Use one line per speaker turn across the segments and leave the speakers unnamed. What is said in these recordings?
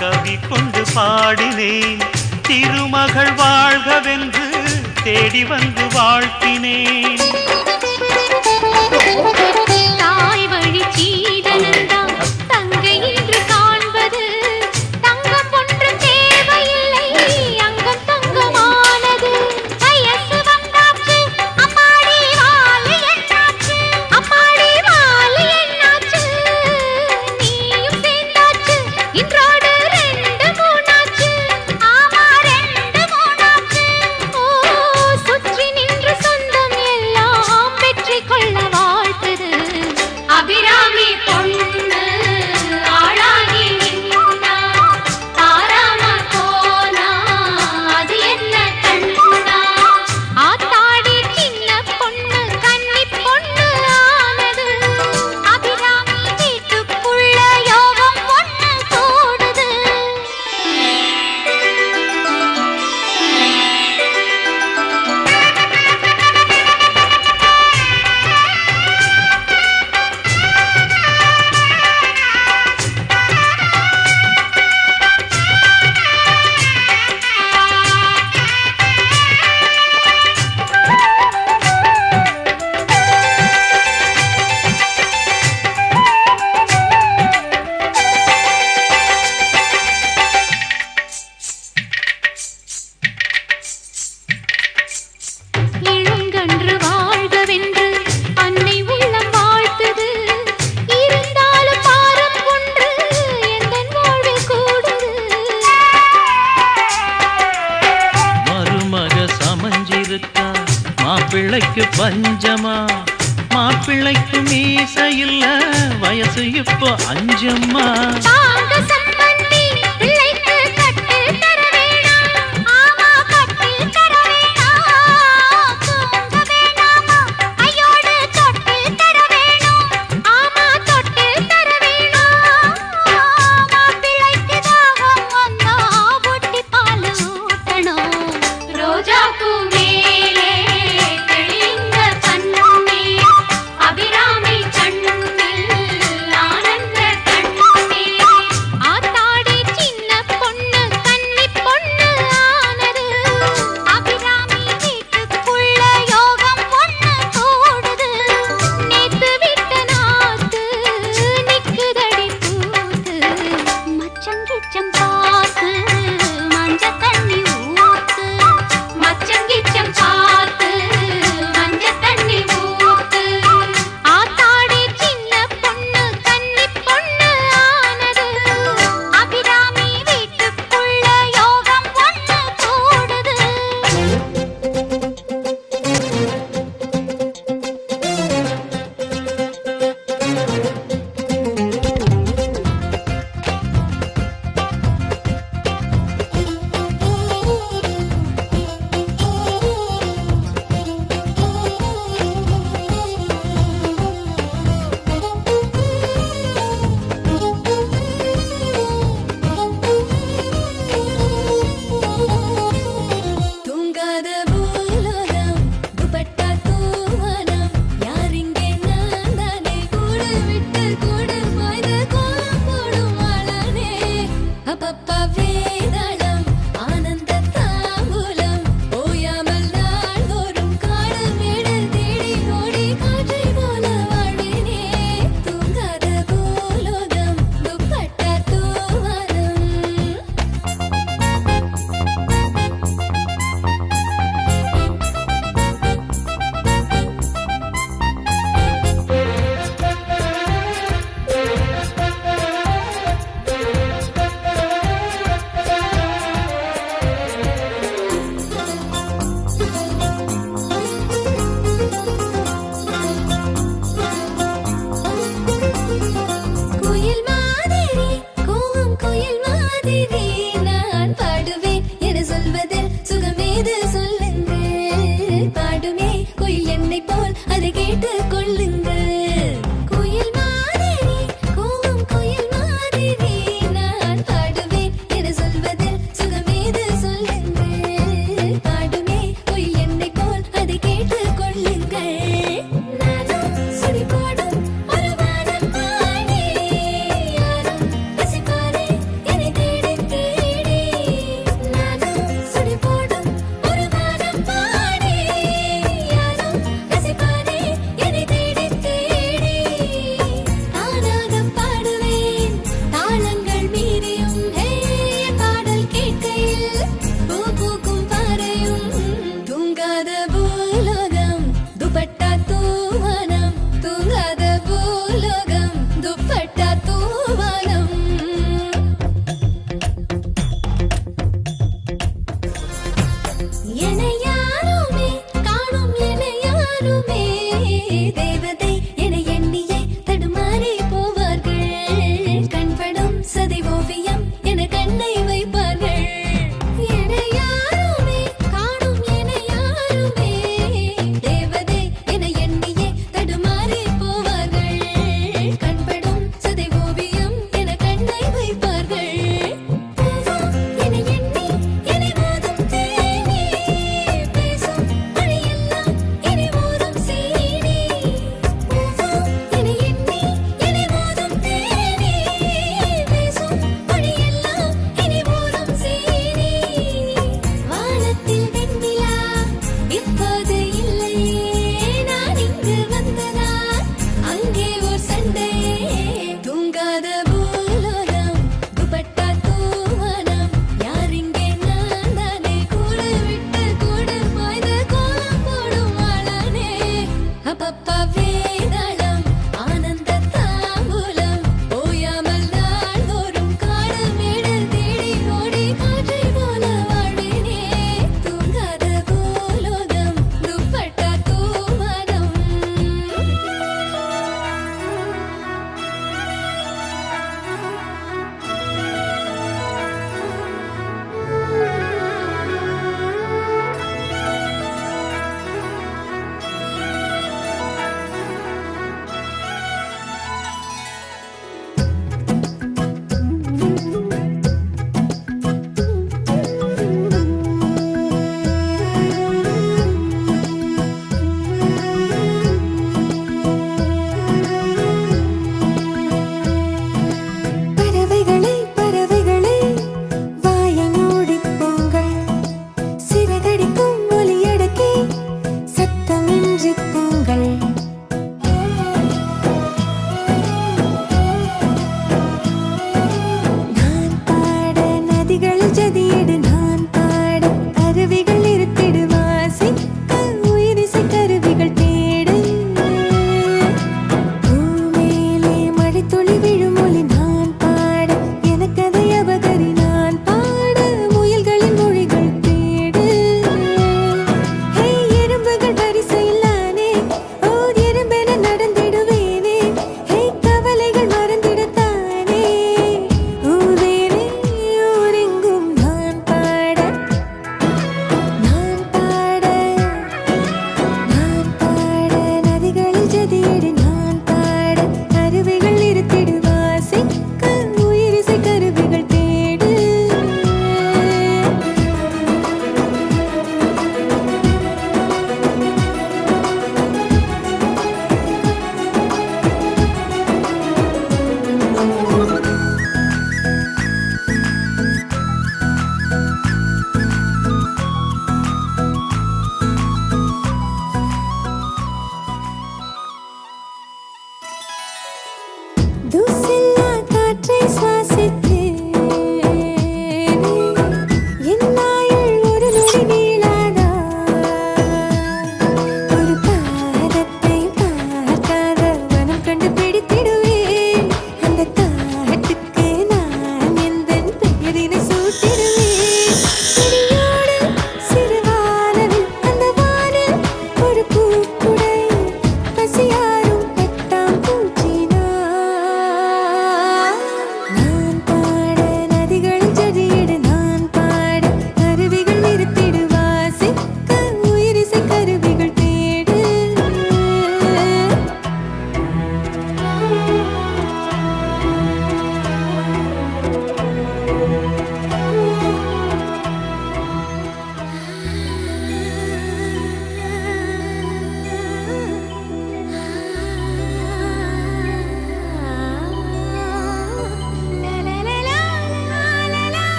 கவி கொண்டு பாடினேன். திருமகள் வாழ்கவென்று தேடி வந்து வாழ்த்தினேன்.
தாய் வழி சீதனந்தான் தங்கை என்று காண்பது தங்கம் ஒன்று தேவையில்லை அங்கம் தங்கமானது. வயசு வந்தாச்சு அம்மாடி வாழை என்னாச்சு அம்மாடி வாழை என்னாச்சு நீயும் சேர்ந்தாச்சு இன்றோடு 2 3 ஆமா 2 3 ஓ சுற்றி நின்று சொந்தம் எல்லாம் வெற்றி கொள்ள வாழ்த்துது. அபிராமி பொண்ணு ஆளாகி நின்னா ஆராம போனா அது என்ன கண்ணா. ஆத்தாடி சின்ன பொண்ணு கன்னி பொண்ணு ஆனது. அபிராமி வீட்டுக்குள்ள யோகம் ஒண்ணு கூடுது. இளங்கன்று வாழ்கவென்று அன்னை உள்ளம் வாழ்த்துது. இருந்தாலும் பாரம் ஒன்று எந்தன் வாழ்வில் கூடுது.
மருமக சமஞ்சிருக்கா மாப்பிள்ளைக்கு பஞ்சமா. மாப்பிள்ளைக்கு மீச இல்ல வயசு இப்போ 5 அம்மா.
தாங்க சம்பந்தி பிள்ளைக்கு கட்டு தர வேணாம் ஆமா கட்டு தர வேணாம். தூங்க வேணாமா ஐயோடு தொட்டு தர வேணும் ஆமா தொட்டு தர வேணாம். மாப்பிள்ளைக்கு தாகம் வந்தா பொட்டி பால் ஊட்டணும். ரோஜா பூ மேலே தெளிந்த கண்ணே அபிராமி கண்ணில் ஆனந்த கண்ணே. ஆத்தாடி சின்ன பொண்ணு கன்னி பொண்ணு ஆனது. அபிராமி வீட்டுக்குள்ள யோகம் ஒண்ணு கூடுது. நேத்து விட்ட நாத்து நிக்குதடி பூத்து. மச்சம் கிச்சம் பார்த்து மஞ்ச தண்ணி ஊத்து. மச்சம் கிச்சம் பார்த்து மஞ்ச தண்ணி ஊத்து. ஆத்தாடி சின்ன பொண்ணு கன்னி பொண்ணு ஆனது. அபிராமி வீட்டுக்குள்ள யோகம் ஒண்ணு கூடுது. தூங்காத பூலோகம் துப்பட்டா தூவனம் யாரிங்கே நான் தானே கூடு விட்டு கூடு பாய்ந்த கோலம் போடும் ஆளானே. அப்பப்பா வேதாளம் ஆனந்த தாம்பூலம் ஓயாமல் நாள்தோறும் காடு மேடு தேடி ஓடி காற்றை போல வாழ்வேனே. தூங்காத பூலோகம் துப்பட்டா தூவனம். குயில் மாதிரி கோவம் குயில் மாதிரி நான் பாடுவேன் என சொல்வதில் சுகமேது சொல்லுங்கள். பாடுமே குயில் என்னை போல் அதை கேட்டு கொள்ளுங்கள். குயில் மாதிரி கோவம் குயில் மாதிரி நான் பாடுவேன் என சொல்வதில் சுகமேது சொல்லுங்கள். பாடுமே குயில் என்னை போல் அதை கேட்டு கொள்ளுங்கள். நானும் சுடி போடும் ஒரு வானம் பாடி யாரும் ரசிப்பாரே என்னை தேடி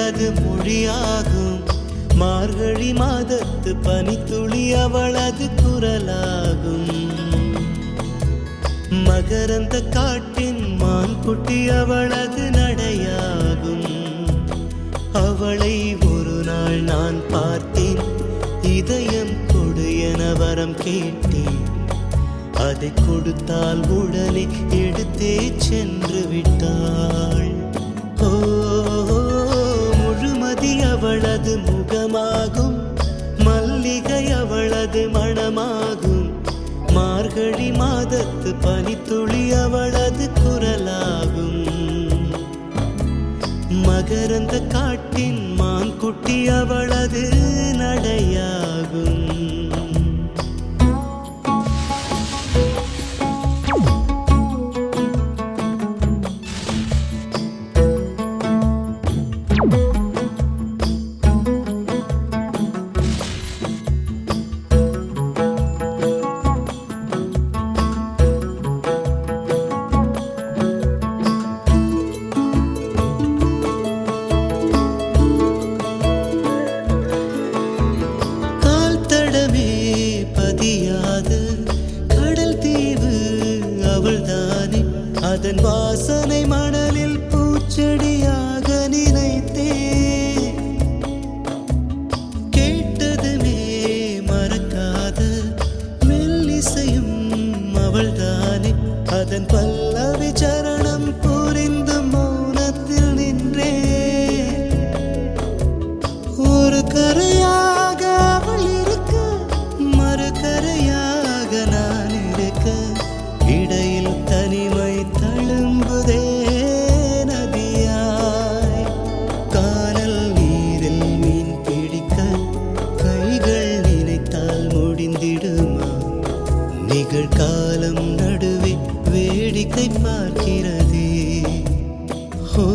அவளது மொழியாகும். மார்கழி மாதத்து பனித்துளி அவளது குரலாகும். மகரந்த காட்டின் மான்குட்டி அவளது நடையாகும். அவளை ஒரு நாள் நான் பார்த்தேன், இதயம் கொடு என வரம் கேட்டேன். அதை கொடுத்தால் உடனே எடுத்தே சென்று விட்டாள். ஓ, முழுமதி அவளது முகமாகும். மல்லிகை அவளது மணமாகும். மார்கழி மாதத்து பனித்துளி அவளது குரலாகும். மகரந்த காட்டின் மான்குட்டி அவளது நடையாகும். கடல் தீவு அவள்தானே, அதன் வாசனை மணலில் பூச்செடியாக நினைத்தே. கேட்டதுமே மறக்காத மெல்லிசையும் அவள்தானே, அதன் பல்லவி சரணம் புரிந்து மௌனத்தில் நின்றே. ஒரு கரையாக அவள் இருக்க, மறுகரையாக நான் இருக்க, இடையில் தனிமை தழும்புதே நதியாய். கானல் நீரில் மீன் பிடிக்க கைகள் நினைத்தால் முடிந்திடுமா? நிகழ்காலம் நடுவே வேடிக்கை பார்க்கிறதே. ஓ,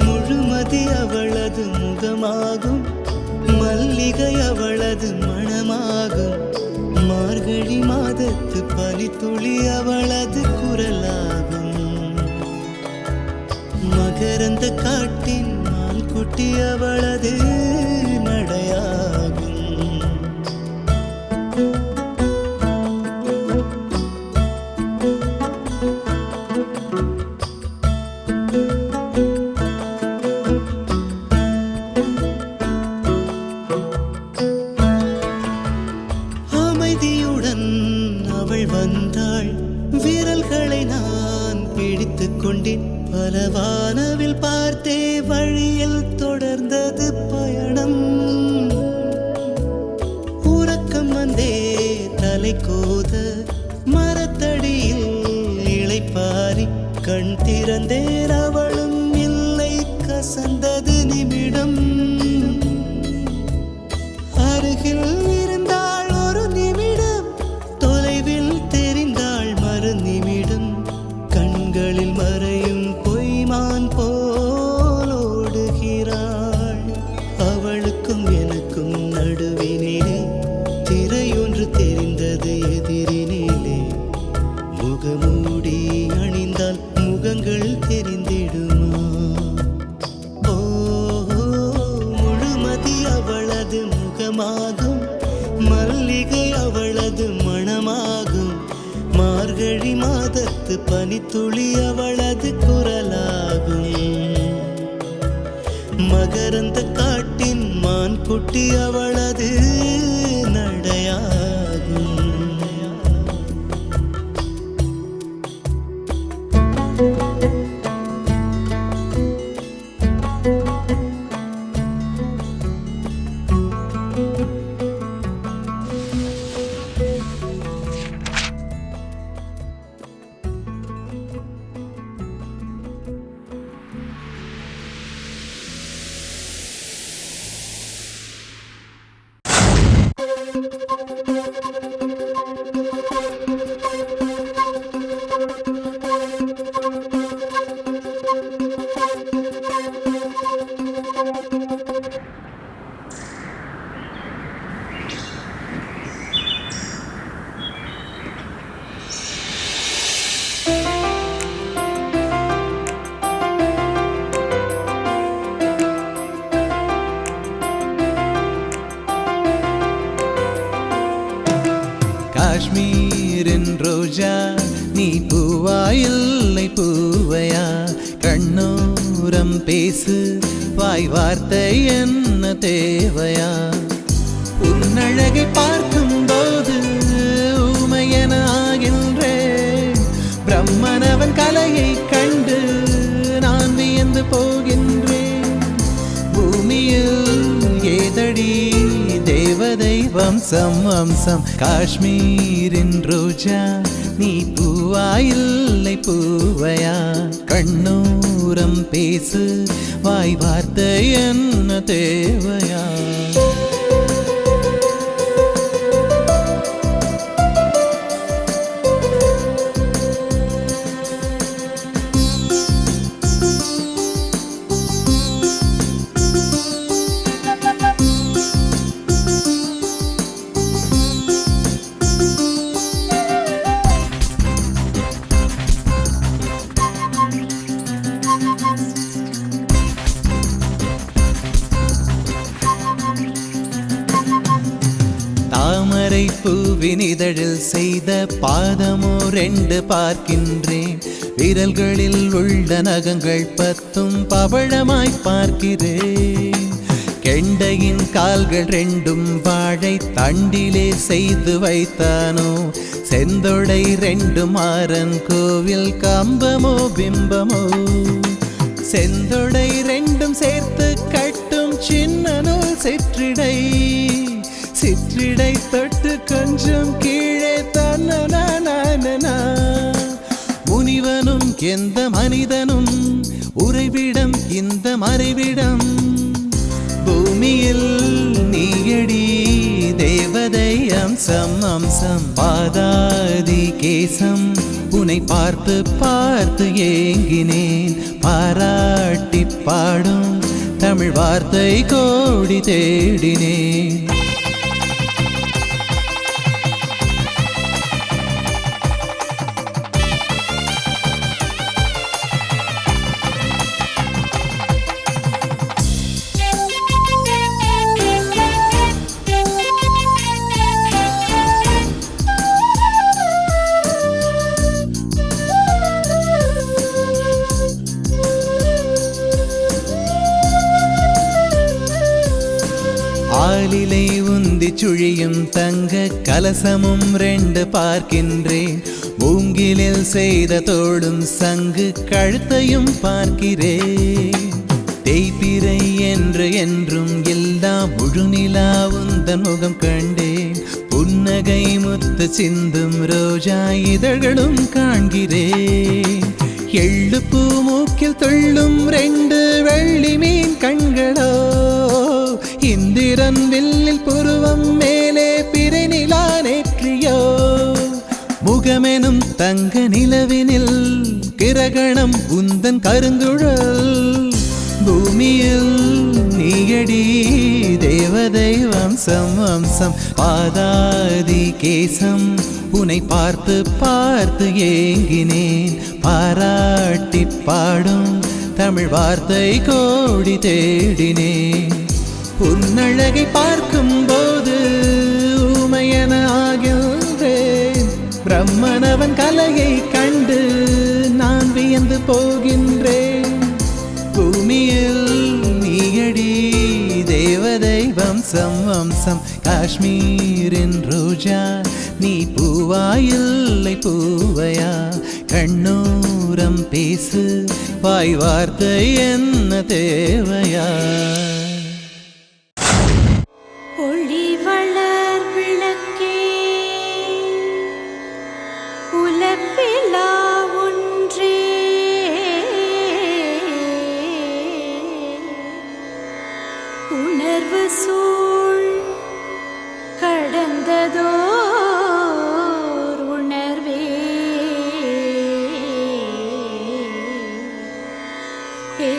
முழுமதி அவளது முகமாகும். மல்லிகை அவளது மணமாகும். மார்கழி மாதத்து பனித்துளி அவளது குரலாகும். மகரந்த காட்டின் மான்குட்டி அவளது நடையாகும். அமைதியுடன் அவள் வந்தாள். விரல்களை நான் பிடித்துக் கொண்டேன். பல வானவில் பார்த்தே வழியில் தொடர்ந்தது பயணம். உறக்கம் வந்தே தலை கோத மரத்தடியில் இளைப்பாரி கண் திறந்தேன். அவளும் இல்லை, கசந்தது நிமிடம். அருகில் இருந்தாள் ஒரு நிமிடம், தொலைவில் தெரிந்தாள் மறு நிமிடம். கண்களில் மறையும் பொய்மான் போல் ஓடுகிறாள். அவளுக்கும் எனக்கும் நடுவினிலே திரையொன்று தெரிந்தது எதிரினிலே. முகமூடி அணிந்தால் முகங்கள் தெரிந்திடுமா? ஓ, முழுமதி அவளது முகமாகும். மல்லிகை அவளது மணமாகும். மார்கழி மாதத்து பனித்துளி அவளது குரலாகும். மகரந்த காட்டின் மான்குட்டி அவளது நடையாகும். பூவாயில்லை பூவையா கண்ணோரம் பேசு வாய் வார்த்தை என்ன தேவையா உன்னழகை பார்க்கும் போது ஊமையன ஆகின்றேன் பிரம்மனவன் கலையை கண்டு நான் வியந்து போகின்றேன் பூமியில் ஏதடி தேவதை வம்சம் வம்சம் காஷ்மீரின் ரோஜா நீ பூவாயில்லை பூவையா கண்ணோரம் பேசு வாய் வார்த்தை என்ன தேவையா தாமரை பூவின் இதழில் செய்த பாதமோ 2 பார்க்கின்றேன் விரல்களில் உள்ள நகங்கள் 10 பவழமாய் பார்க்கிறேன் கெண்டையின் கால்கள் 2 வாழை தண்டிலே செய்து வைத்தானோ செந்தொடை 2 மாறன் கோவில் கம்பமோ பிம்பமோ செந்தொடை 2 சேர்த்து கட்டும் சின்ன நூல் சிற்றிடை சிற்றிடை தொட்டு கொஞ்சம் கீழே தன்னா முனிவனும் எந்த மனிதனும் உறைவிடம் இந்த மறைவிடம் பூமியில் நீயடி தேவதை அம்சம் அம்சம் பாதாதி கேசம் உன்னை பார்த்து பார்த்து ஏங்கினேன் பாராட்டி பாடும் தமிழ் வார்த்தை கோடி தேடினேன் ஆலிலை உந்தி சுழியும் தங்க கலசமும் 2 பார்க்கின்றேன் மூங்கிலில் செய்த தோடும் சங்கு கழுத்தையும் பார்க்கிறேன் தேய்பிறை என்று என்றும் எல்லாம் முழுநிலா உந்தன் முகம் கண்டேன் புன்னகை முத்து சிந்தும் ரோஜா இதழ்களும் காண்கிறேன் எள்ளு பூ மூக்கில் துள்ளும் 2 வெள்ளி மீன் கண்களோ இந்திரன் வில்லில் புருவம் மேலே பிறை நிலா நேற்றியோ முகமெனும் தங்க நிலவினில் கிரகணம் உந்தன் கருங்குழல் பூமியில் நீயடி தேவதை வம்சம் வம்சம் பாதாதி கேசம் உன்னை பார்த்து பார்த்து ஏங்கினேன் பாராட்டி பாடும் தமிழ் வார்த்தை கோடி தேடினேன் உன்னழகை பார்க்கும் போது ஊமையன ஆகின்றேன் பிரம்மனவன் கலையை கண்டு நான் வியந்து போகின்றேன் பூமியில் நீயடி தேவதை வம்சம் வம்சம் காஷ்மீரின் ரோஜா நீ பூவாயில்லை பூவையா கண்ணோரம் பேசு வாய் வார்த்தை என்ன தேவையா
ஒளி வளர் விளக்கே உலப்பிலா ஒன்றே உணர்வு சூழ் கடந்ததோர் உணர்வே ஏ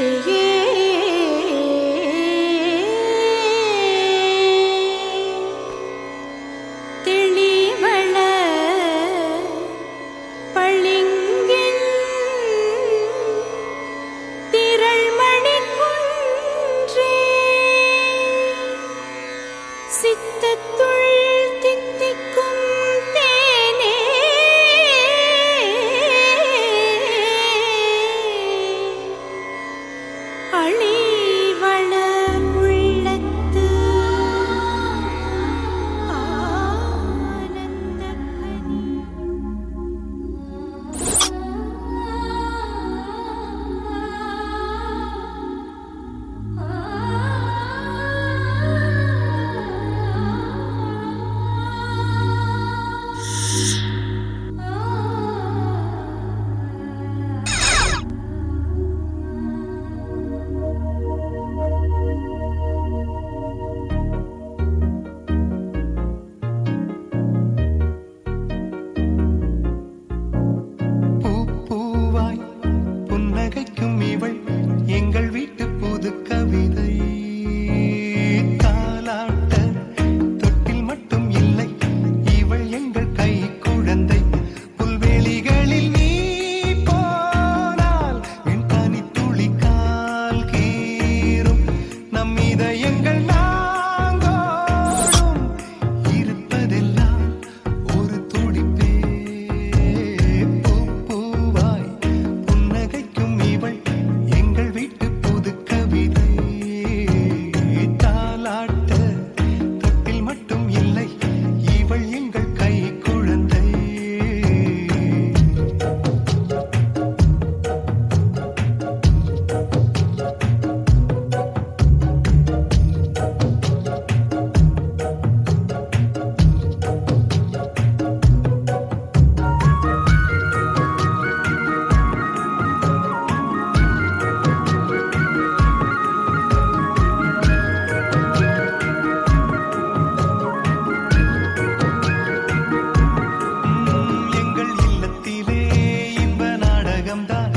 உலகம்தான்,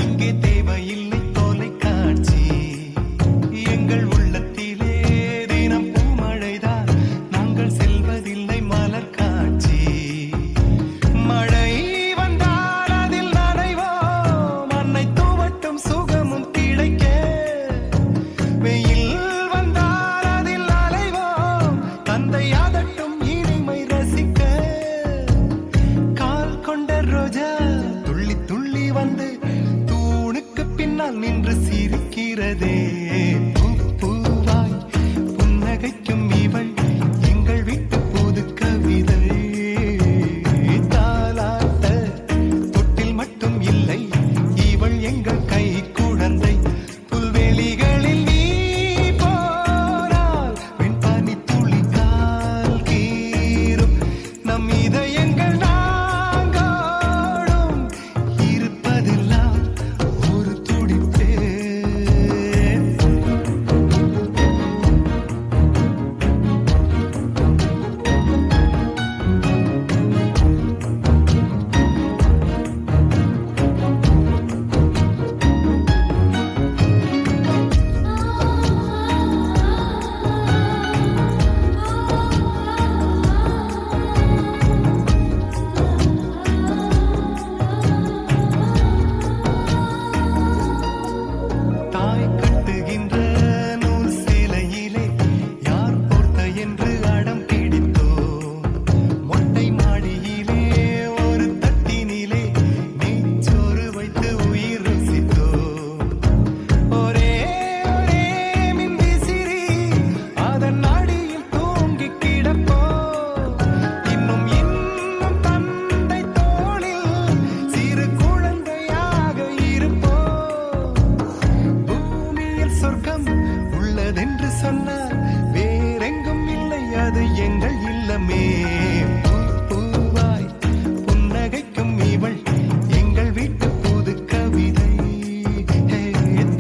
இங்கே தேவையில்லை தொலைக்காட்சி. எங்கள் உள்ளத்திலே தினம் பூமழைதான், நாங்கள் செல்வதில்லை மலர் காட்சி. மழை வந்தால் அதில் நனைவோம், அன்னை தூவட்டும் சுகமும் கிடைக்க. வெயில் வந்தால் அதில் அலைவோம், தந்தை அதட்டும் இனிமை ரசிக்க. கால் கொண்ட ரோஜா துள்ளி துள்ளி வந்து தூணுக்கு பின்னால் நின்று சிரிக்கிறதே. பூ பூவாய் புன்னகைக்கும் இவள் எங்கள் வீட்டு புது கவிதை. தாலாட்ட தொட்டில் மட்டும் இல்லை, இவள் எங்கள் கை குழந்தை. புல்வெளிகளில் நீ போனால் வெண்பனி துளி கால் கீறும், நம் இதயங்கள் நாங்கோடும் இருப்பதெல்லாம் ஒரு துடிப்பே. தாய் கட்டுகின்ற நூல் சேலையிலே யார் போர்த்த என்று அடம் பிடித்தோ. மொட்டை மாடியிலே ஒரு தட்டினிலே நெய்ச்சோறு வைத்து உயிர் ருசித்தோ. ஒரே ஒரே மின்விசிறி அதன் அடியில் தூங்கி கிடப்போ. இன்னும் இன்னும் தந்தை தோளில் சிறு குழந்தையாக இருப்போ. பூமியில் சொர்க்கம் உள்ளதென்று சொன்னார், வேறெங்கும் இல்லை அது எங்கள் இல்லமே. பூ பூவாய் புன்னகைக்கும் இவள் எங்கள் வீட்டு புது கவிதை.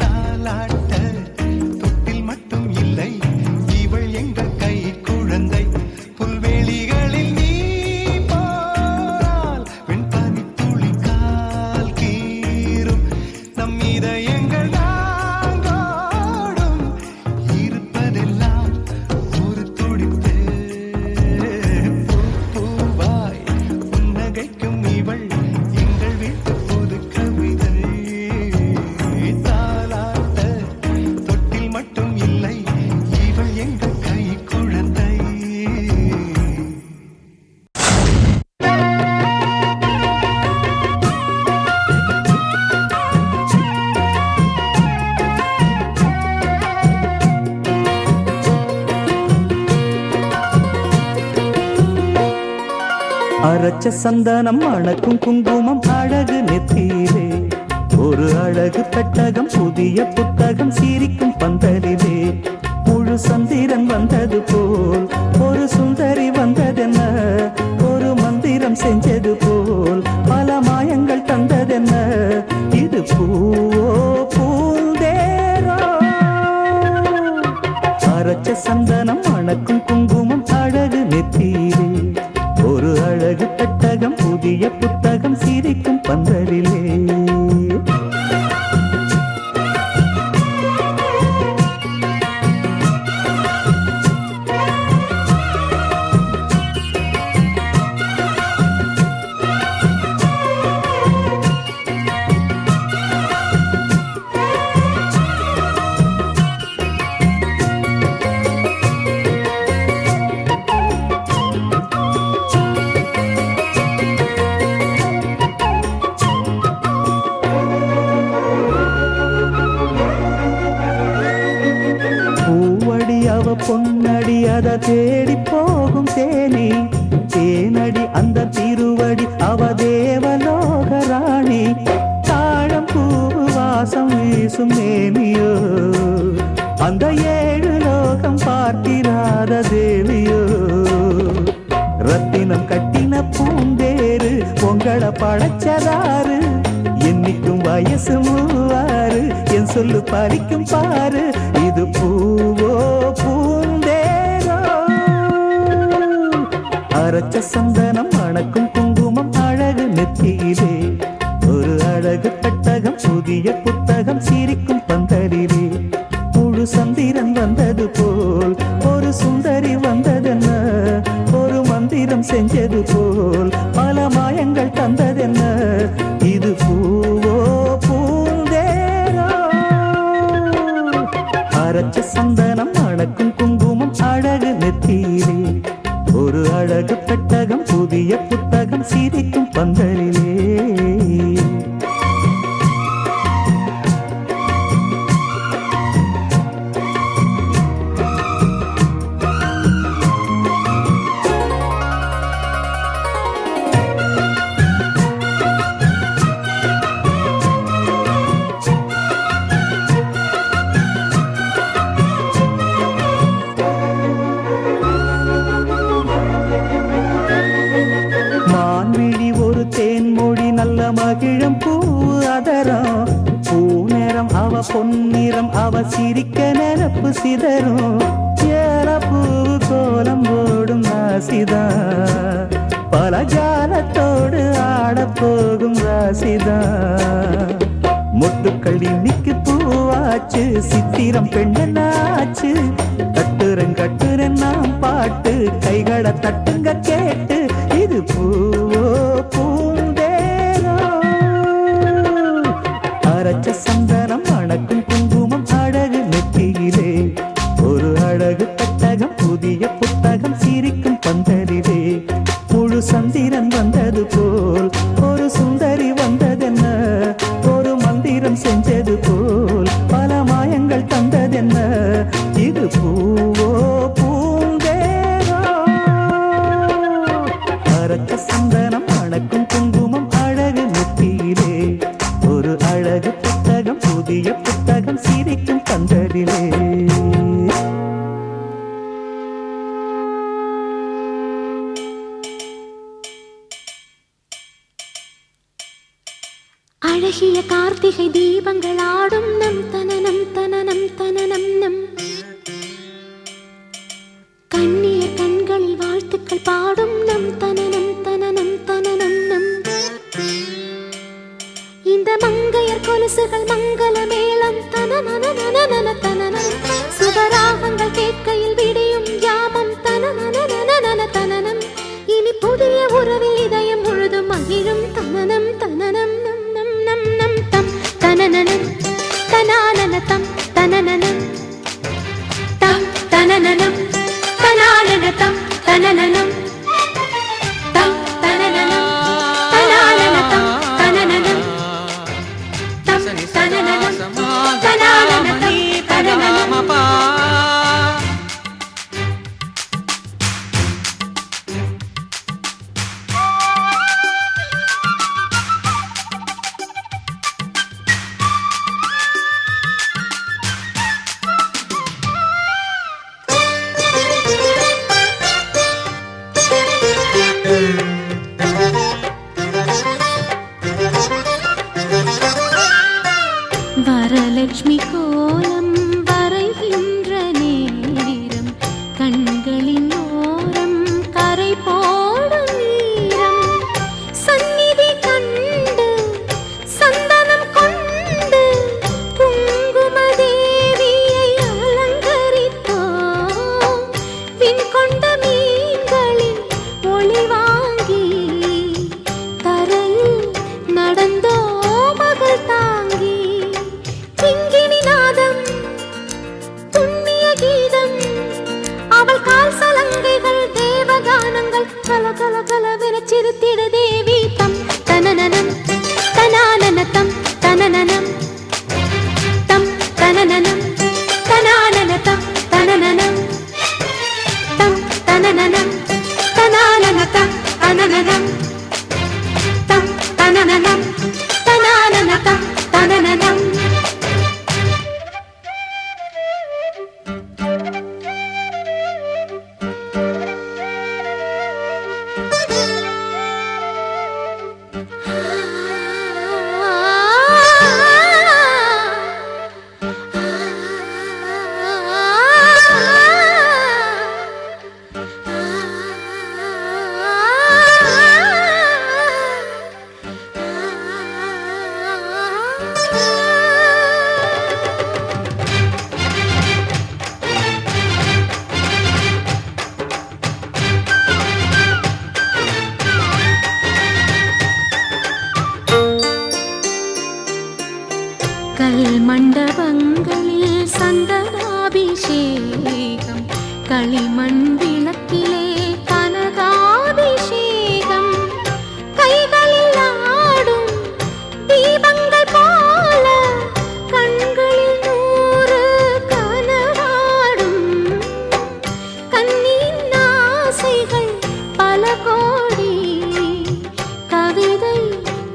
தாலாட்ட தொட்டில் மட்டும் இல்லை, இவள் எங்கள் கை குழந்தை. புல்வெளிகளில் நீ போனால் வெண்பனி துளி கால் கீறும், நம் இதயங்கள் நாங்கோடும் இருப்பதெல்லாம் ஒரு துடிப்பே. பூ பூவாய் புன்னகைக்கும் இவள் எங்கள் வீட்டு புது கவிதை. தாலாட்ட தொட்டில் மட்டும் இல்லை, இவள் எங்கள் கை குழந்தை.
அரைச்ச சந்தனம் அணக்கும் குங்குமம் அழகு நெத்தியிலே, ஒரு அழகு பெட்டகம் புதிய புத்தகம் சிரிக்கும் பந்தலிலே. முழு சந்திரன் வந்தது போல் ஒரு சுந்தரி வந்ததென்ன, ஒரு மந்திரம் செஞ்சது போல் பல மாயங்கள் தந்ததென்ன. இது பூவோ பூந்தேரோ. அரைச்ச சந்தனம் அணக்கும் குங்குமம் அழகு நெத்தியிலே, ஒரு அழகு பெட்டகம் புதிய புத்தகம் சிரிக்கும் பந்தலிலே. பொன்னடி அத தேடி போகும் தேனி, தேனடி அந்த திருவடி அவ தேவலோக ராணி. தாழம் பூ வாசம் வீசும் மேனியோ, அந்த ஏழு லோகம் பார்த்திராத தேவியோ. ரத்தினம் கட்டின பூந்தேரு உங்களை படைச்சதாரு, என்னைக்கும் வயசு மூவாரு, என் சொல்லு பறிக்கும் பாரு. இது பூவோ பூந்தேரோ. அரைச்ச சந்தனம் மணக்கும் குங்குமம் அழகு நெத்தியிலே, ஒரு அழகு அழகு பெட்டகம் புதிய புத்தகம் சிரிக்கும் பந்தலிலே முழு சந்திரன் வந்தது போல் ஒரு சுந்தரி வந்ததென்ன ஒரு மந்திரம் செஞ்சது போல் பல மாயங்கள் தந்ததென்ன இது பூவோ பூந்தேரோ அரைச்ச சந்தனம் அடக்கும் குங்குமம் அழகு நெத்தியிலே ஒரு அழகு பெட்டகம் புதிய புத்தகம் சிரிக்கும் பந்தலிலே மகிழம் பூ அதரம் பூநேரம் அவ பொன்னிறம் அவ சிரிக்க நிரப்பு சிதறும் ஏறப்பூ கோலம் ஓடும் ராசிதான் பல ஜாலத்தோடு ஆடப்போகும் ராசிதான் முட்டுக்கள் இன்னைக்கு பூவாச்சு சித்திரம் பெண்ணாச்சு கட்டுரன் நாம் பாட்டு கைகளை தட்டுங்க கேட்டு இது பூவோ அரைச்ச சந்தனம் அணக்கும் குங்குமம் அழகு நெத்தியிலே ஒரு அழகு பெட்டகம் புதிய புத்தகம் சிரிக்கும் பந்தலிலே முழு சந்திரன் வந்தது போல் ஒரு சுந்தரி வந்ததென்ன ஒரு மந்திரம் செஞ்சது போல் பல மாயங்கள் தந்ததென்ன இது பூவோ பூந்தேரோ அரைச்ச சந்தனம் அணக்கும் குங்குமம் அழகு நெத்தியிலே ஒரு அழகு புத்தகம் புதிய புத்தகம் சிரிக்கும் பந்தலிலே
அழகிய கார்த்திகை தீபங்கள் ஆடும் நம் தனனம் தனனம் தனனம் நம் கண்ணிய கண்களில் வாழ்த்துக்கள் பாடும் நம் தனனம் தனனம் தனனம் நம் இந்த மங்கையர் கொலுசுகள் மங்கள மேளம் தனனனனனன தனனம் சுபராகங்கள் கேட்கையில் விடியும் யாமம் தனனனனனன தனனம் இனி புதிய உறவில் இதயம் முழுதும் மகிழும் தனனம் தனனம் நம் நம் நம் நம் தம் தனனனம் தனானன தம் தனனனம் தம் தனனனம் தனானன தம் தனனனம் தம் தனனனம் தனானன தம் தனனனம் வரலட்சுமி கோலம் வரைகின்ற நேரம் கண்களின் ஓரம் கரை போடும் நீரம் சந்நிதி கண்டு சந்தனம் கொண்டு குங்கும தேவியை அலங்கரித்தோம் பின் கொண்ட மீன்களின் ஒளி வாங்கி தரையில் நடந்தோ மகள் தாங்கி கிங்கினி நாதம் புண்ணிய கீதம் அவள் கால் சலங்கைகள் தேவகானங்கள் கல கல கலவென சிரித்திட தேவி தம் தனனனம் தனானன தம் தனனனம் தம் தனனனம் தனானன தம் தனனனம் தம் தனனனம் தனானன தம் தனனனம் தம் தனனனம் தனானன தம் தனனனம் கல் மண்டபங்களில் சந்தனாபிஷேகம், களிமண் விளக்கிலே கனகாபிஷேகம், கைகளில் ஆடும் தீபங்கள் போல கண்களில் 100 கனவாடும். கண்ணின் ஆசைகள் பல கோடி, கவிதை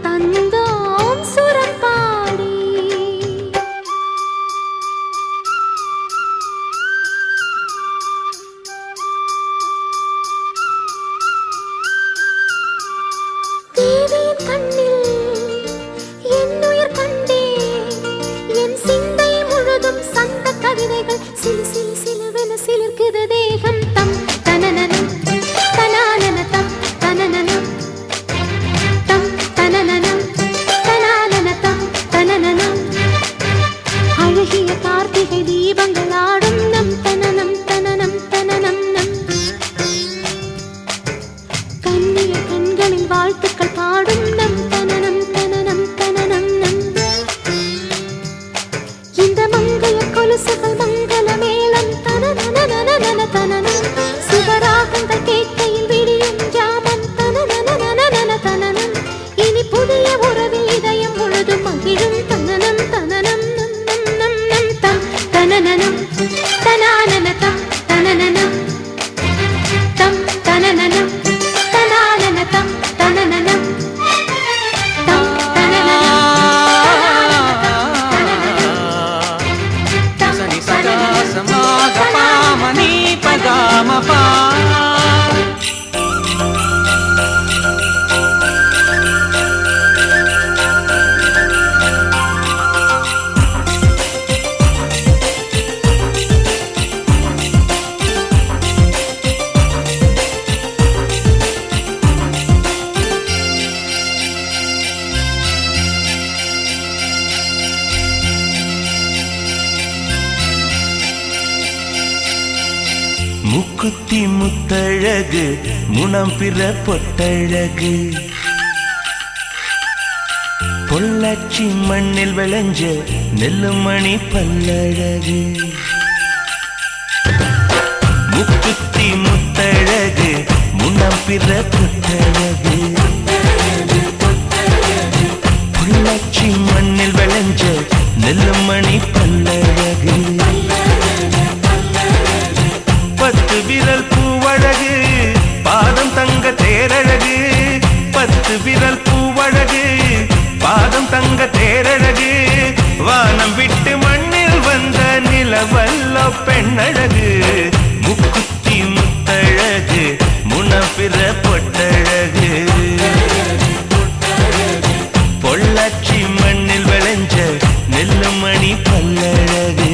தந்தோம் சுரப்பாடி. தேவியின் கண்ணில் என் உயிர் கண்டேன், என் சிந்தை முழுதும் சந்த கவிதைகள் சிலு சிலு சிலுவென சிலிர்க்குது தேகம். தம் தனனனம் தனானன தம் தனனனம் தம் தனனனம் தனானன தம் தனனனம். அழகிய கார்த்திகை தீபங்கள் ஆடும் நம் தனனம் தனனம் தனனம் நம். கண்ணிய கண்களில் வாழ்த்துக்கள் பாடும் நம் தனனம் தனனம் தனனம் நம். இந்த மங்கைய கொலுசுகள் மங்கள மேளம் தனனனனனன தனனம். சுபராகங்கள் கேட்கையில் விடியும் ஜாமம் தனனனனனன தனனம். இனி புதிய உறவில் இதயம் முழுதும் மகிழும் தனனம் தனனம் நம் நம் நம் நம் தம் தனனனம் தனானன தம் தனனனம் தம் தனனனம் தனானன தம் தனனனம் தம் தனனனம்
சனி சதா சமாக பாமனி பகாமபா. முக்குத்தி முத்தழகு முனம் பிற பொட்டழகு, பொள்ளாச்சி மண்ணில் விளைஞ்ச நெல்லுமணி பல்லழகு. முக்குத்தி முத்தழகு முனம் பிற பொட்டழகு, பொள்ளாச்சி மண்ணில் விளைஞ்ச நெல்லுமணி பல்லழகு. 10 விரல் பூவழகு பாதம் தங்க தேரழகு, 10 விரல் பூவழகு பாதம் தங்க தேரழகு. வானம் விட்டு மண்ணில் வந்த நிலவல்ல பெண்ணழகு. முக்குத்தி முத்தழகு முனப்பிற பொட்டழகு, பொள்ளாச்சி மண்ணில் விளைஞ்ச நெல்லுமணி பல்லழகு.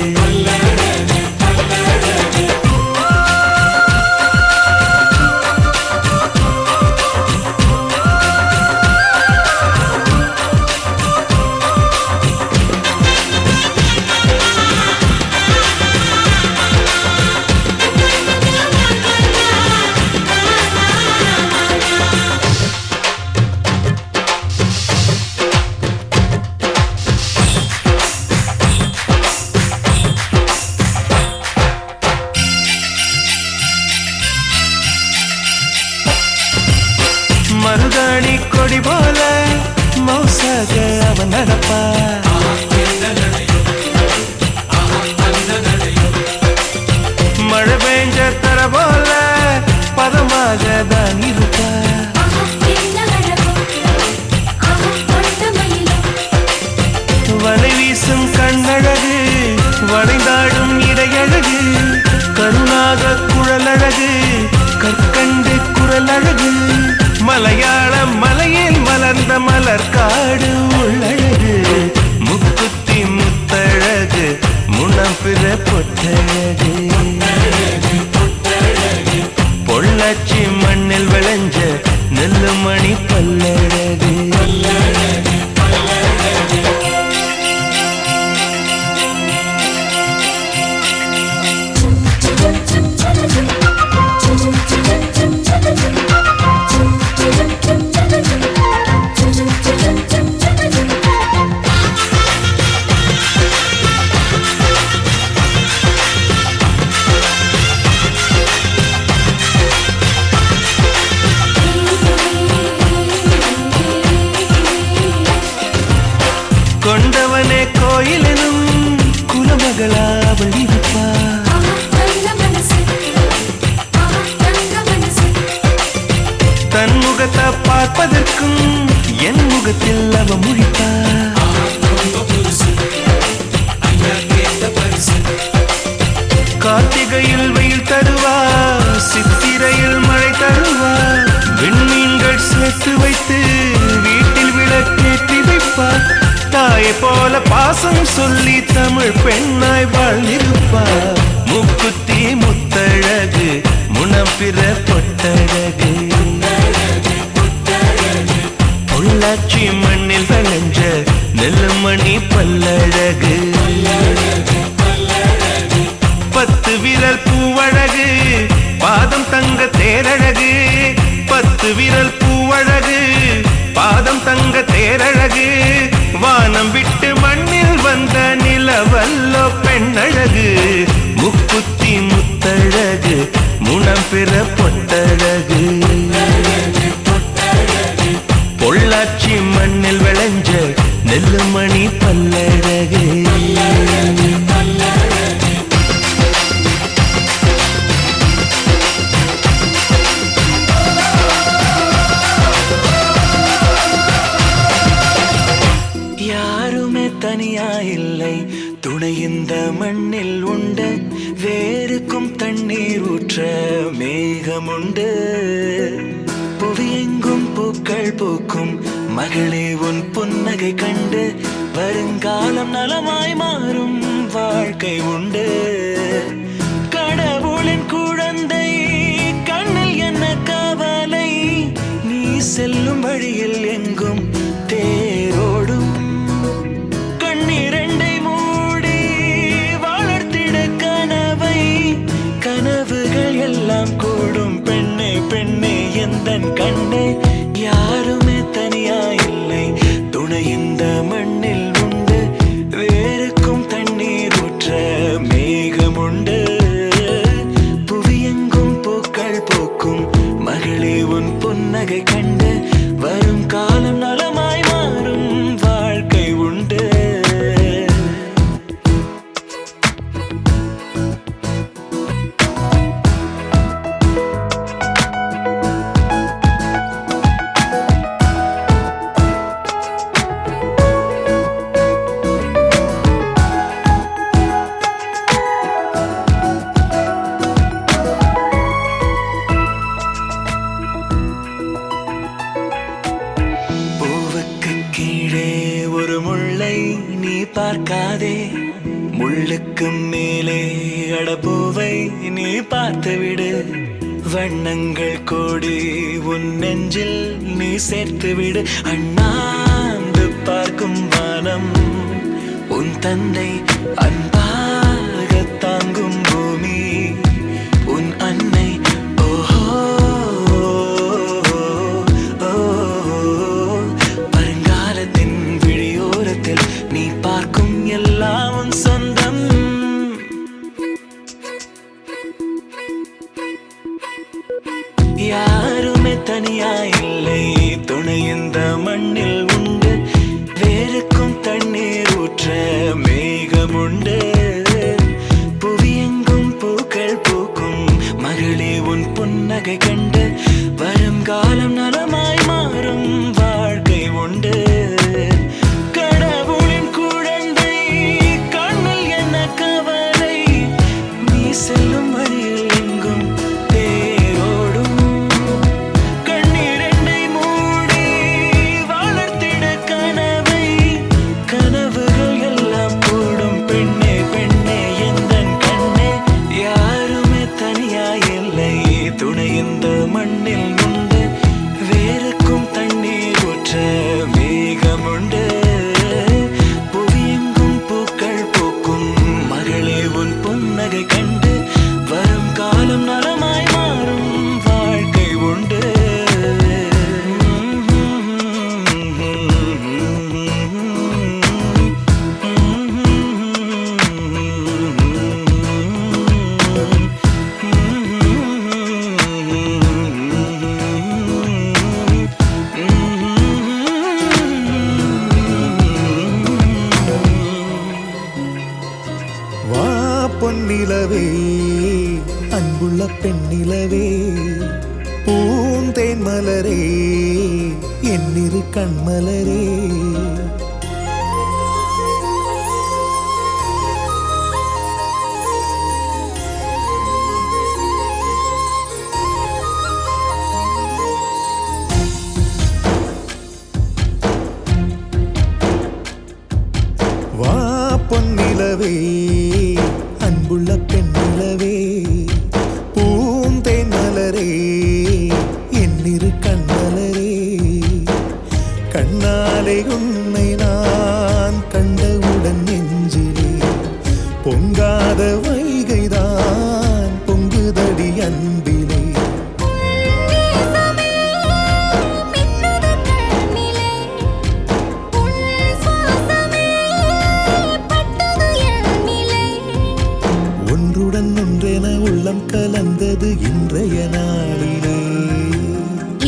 கோயிலெனும் குலமகளா அவள் இருப்பாள். தன் முகத்தை பார்ப்பதற்கும் என் முகத்தில் அவ முழிப்பாள். கார்த்திகையில் வெயில் தருவா, சித்திரையில் மழை தருவா, விண்மீன்கள் சேர்த்து வைத்து வீட்டில் விளக்கேற்றி வைப்பார். தாயை போல பாசம் சொல்லி தமிழ் பெண்ணாய் வாழ்ந்திருப்பார். முக்குத்தி முத்தழகு முனப்பிற பொட்டழகு, பொள்ளாச்சி மண்ணில் விளைஞ்ச நெல்லுமணி பல்லழகு, 10 விரல் பூவழகு பாதம் தங்க தேரழகு, 10 விரல் பூவழகு பாதம் தங்க தேரழகு, வானம் விட்டு மண்ணில் வந்த நிலவல்லோ பெண்ணழகு, முக்குத்தி முத்தழகு முனம் பிற பொட்டழகு, பொள்ளாச்சி மண்ணில் விளைஞ்ச நெல்லுமணி பல்லழகு. யாருமே தனியா இல்லை, துணை இந்த மண்ணில் உண்டு, வேருக்கும் தண்ணீர் ஊற்ற மேகம் உண்டு, புவியெங்கும் பூக்கள் பூக்கும் மகளே உன் புன்னகை கண்டு, வருங்காலம் நலமாய் மாறும் வாழ்க்கை உண்டு. கடவுளின் குழந்தை கண்ணில் என்ன கவலை, நீ செல்லும் வழியில் எங்கும் தேரோடும், கண்ணிரண்டை மூடி வளர்த்திட கனவை, கனவுகள் எல்லாம் கூடும் பெண்ணே பெண்ணே எந்தன் கண்ணே. யாருமே தனியா இல்லை, துணை இந்த மண்ணில் உண்டு, வேருக்கும் தண்ணீர் ஊற்ற மேகம் உண்டு, புவியெங்கும் பூக்கள் பூக்கும் மகளே உன் புன்னகை கண்டு, வரும் காலம் நலமாய் மாறும் வாழ்க்கை உண்டு. பூவுக்கு கீழே ஒரு முள்ளை நீ பார்க்காதே, முள்ளுக்கு மேலே அடப்பூவை நீ பார்த்துவிடு, வண்ணங்கள் கோடி உன் நெஞ்சில் நீ சேர்த்து விடு. அண்ணாந்து பார்க்கும் வானம் உன் தந்தை, அன்பாக தாங்கும் பூமி உன் அன்னை. ஓஹோ வருங்காலத்தின் விழியோரத்தில் நீ பார்க்கும் எல்லாம் உன் சொந்தம். யாருமே தனியா இல்லை, துணை இந்த மண்ணில் உண்டு, வேருக்கும் தண்ணீர் ஊற்ற மேகம் உண்டு, புவியெங்கும் பூக்கள் பூக்கும் மகளே உன் புன்னகை கண்டு, வரும் காலம் நலமாய் மாறும் வாழ்க்கை உண்டு. கடவுளின் குழந்தை கண்ணில் என்ன கவலை, நீ செல்லும் வழியில் எங்கும் தேரோடும், கண்ணிரண்டை மூடி வளர்த்திட கனவை, கனவுகள் எல்லாம் கூடும் பெண்ணே
நிலவே அன்புள்ள பெண்ணிலவே பூந்தேன் மலரே என்னிரு கண்மலரே வா பொன்னிலவே அன்புள்ள பெண்ணிலவே பூந்தேன் மலரே என்னிரு கண்மலரே கண்ணாலே உன்னை நான் கண்டவுடன் நெஞ்சிலே பொங்காத வைகைதான் பொங்குதடி அன்பிலே ஒன்றுடன் ஒன்றென உள்ளம் கலந்தது இன்றைய நாளிலே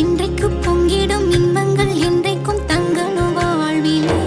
இன்றைக்கு பொங்கிடும் இன்பங்கள் என்றைக்கும் தங்கணும் வாழ்விலே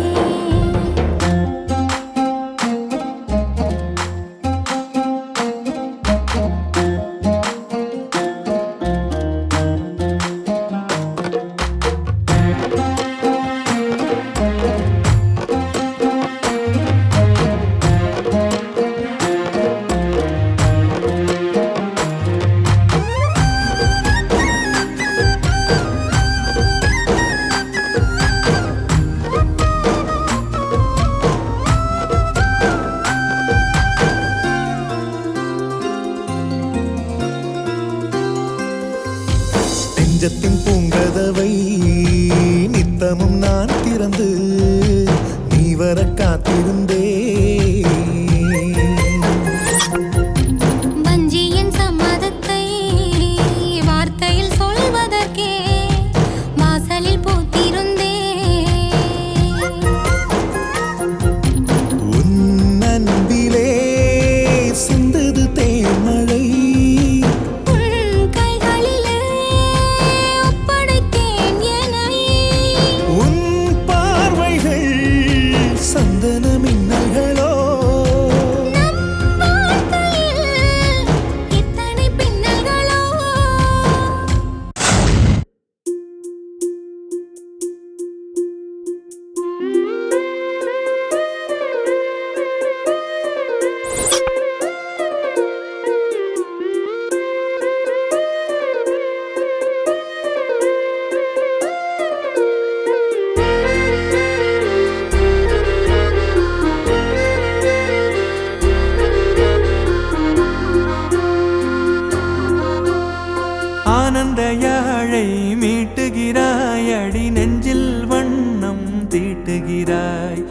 நெஞ்சத்தின் பூங்கதவை நித்தமும் நான் திறந்து நீ வர காத்திருந்தே
வஞ்சியின் சம்மதத்தை வார்த்தையில் சொல்வதற்கே வாசலில் பூத்திருந்தே
உன் அன்பிலே சிந்தது தேன்மழை சந்தன மின்னல்களோ
இத்தனை பின்னல்களோ
ஆனந்த யாழை மீட்டுகிறாய் அடி நெஞ்சில் வண்ணம் தீட்டுகிறாய்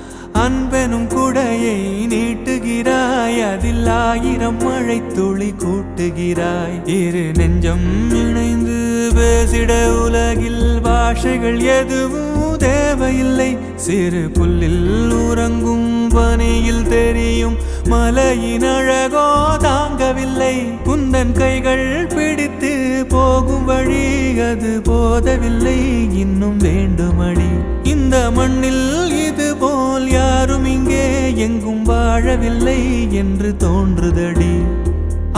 அன்பெனும் குடையை நீட்டுகிறாய் அதில் 1000 மழை துளி கூட்டுகிறாய் இரு நெஞ்சம் இணைந்து பேசிட உலகில் பாஷைகள் எதுவும் தேவையில்லை சிறு புல்லில் உறங்கும் பனியில் தெரியும் மலையின் அழகோ தாங்கவில்லை குந்தன் கைகள் பிடித்து போகும் வழி அது போதவில்லை இன்னும் வேண்டுமடி இந்த மண்ணில் இது போல் யாரும் இங்கே எங்கும் வாழவில்லை என்று தோன்றுதடி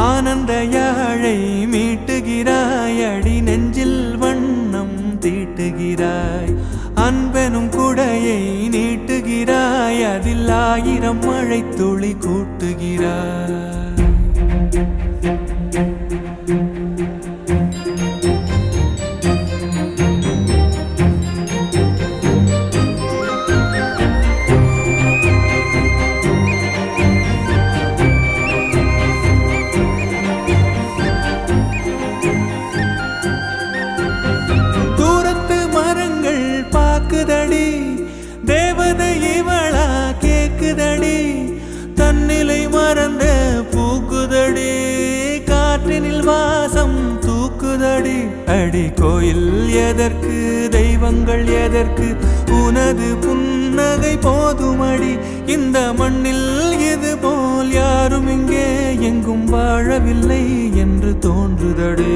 ஆனந்த யாழை மீட்டுகிறாய் அடி நெஞ்சில் வண்ணம் தீட்டுகிறாய் அன்பெனும் குடையை நீட்டுகிறாய் அதில் 1000 மழை துளி கூட்டுகிறாய் தூரத்து மரங்கள் பாக்குதடி தேவதை இவளா கேக்குதடி தன்னிலை மறந்த பூக்குதடி காற்றினில் வாசம் தூக்குதடி அடி கோயில் எதற்கு தெய்வங்கள் எதற்கு உனது புன்னகை போதுமடி இந்த மண்ணில் இது போல் யாரும் இங்கே எங்கும் வாழவில்லை என்று தோன்றுதடி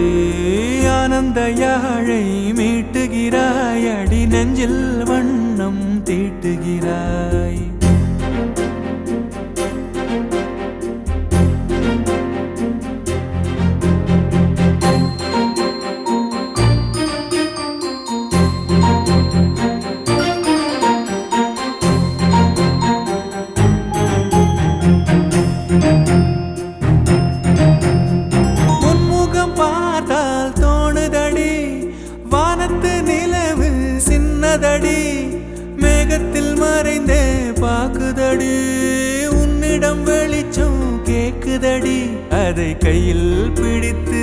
ஆனந்த யாழை மீட்டுகிறாய் அடி நெஞ்சில் வண்ணம் தீட்டுகிறாய்
உன்னிடம் வெளிச்சம் கேக்குதடி, அதை கையில் பிடித்து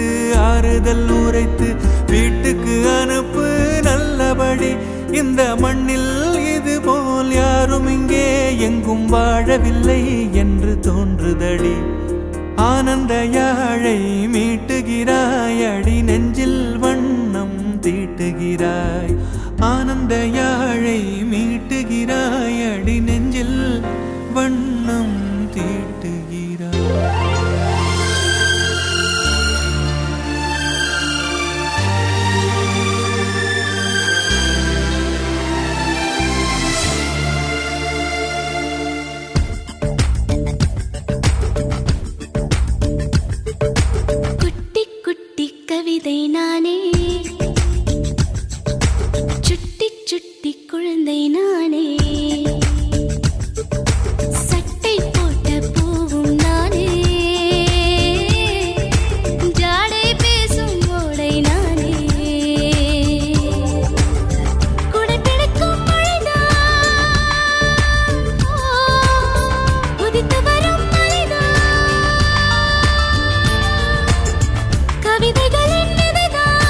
ஆறுதல் உரைத்து வீட்டுக்கு அனுப்பு நல்லபடி. இந்த மண்ணில் இது போல் யாரும் இங்கே எங்கும் வாழவில்லை என்று தோன்றுதடி. ஆனந்த யாழை மீட்டுகிறாய் அடி, நெஞ்சில் வண்ணம் தீட்டுகிறாய். ஆனந்த யாழை மீட்டுகிறாய் அடி, நெஞ்சில் வண்ணம் தீட்டுகிறாய்.
குட்டி குட்டி கவிதை நானே, சுட்டி சுட்டி குழந்தை நானே, சட்டை போட்ட பூவும் நானே, ஜாடை பேசும் ஓடை நானே, குடை பிடிக்கும் மழைதான், உதித்து வரும் மலைதான், கவிதைகளின் விதைதான்,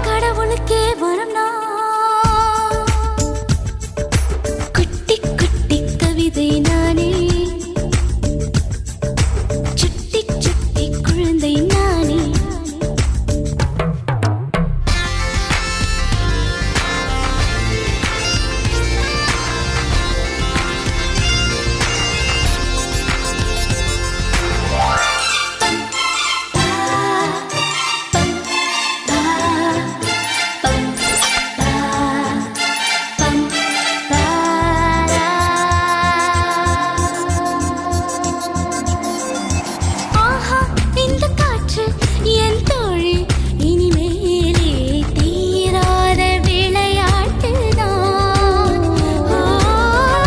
கடவுளுக்கே வரும் நான். குட்டி குட்டி கவிதை நானே, சுட்டி சுட்டி குழந்தை நானே. ஆஹா, இந்த காற்று என் தோழி, இனிமேலே தீராத விளையாட்டுதான்.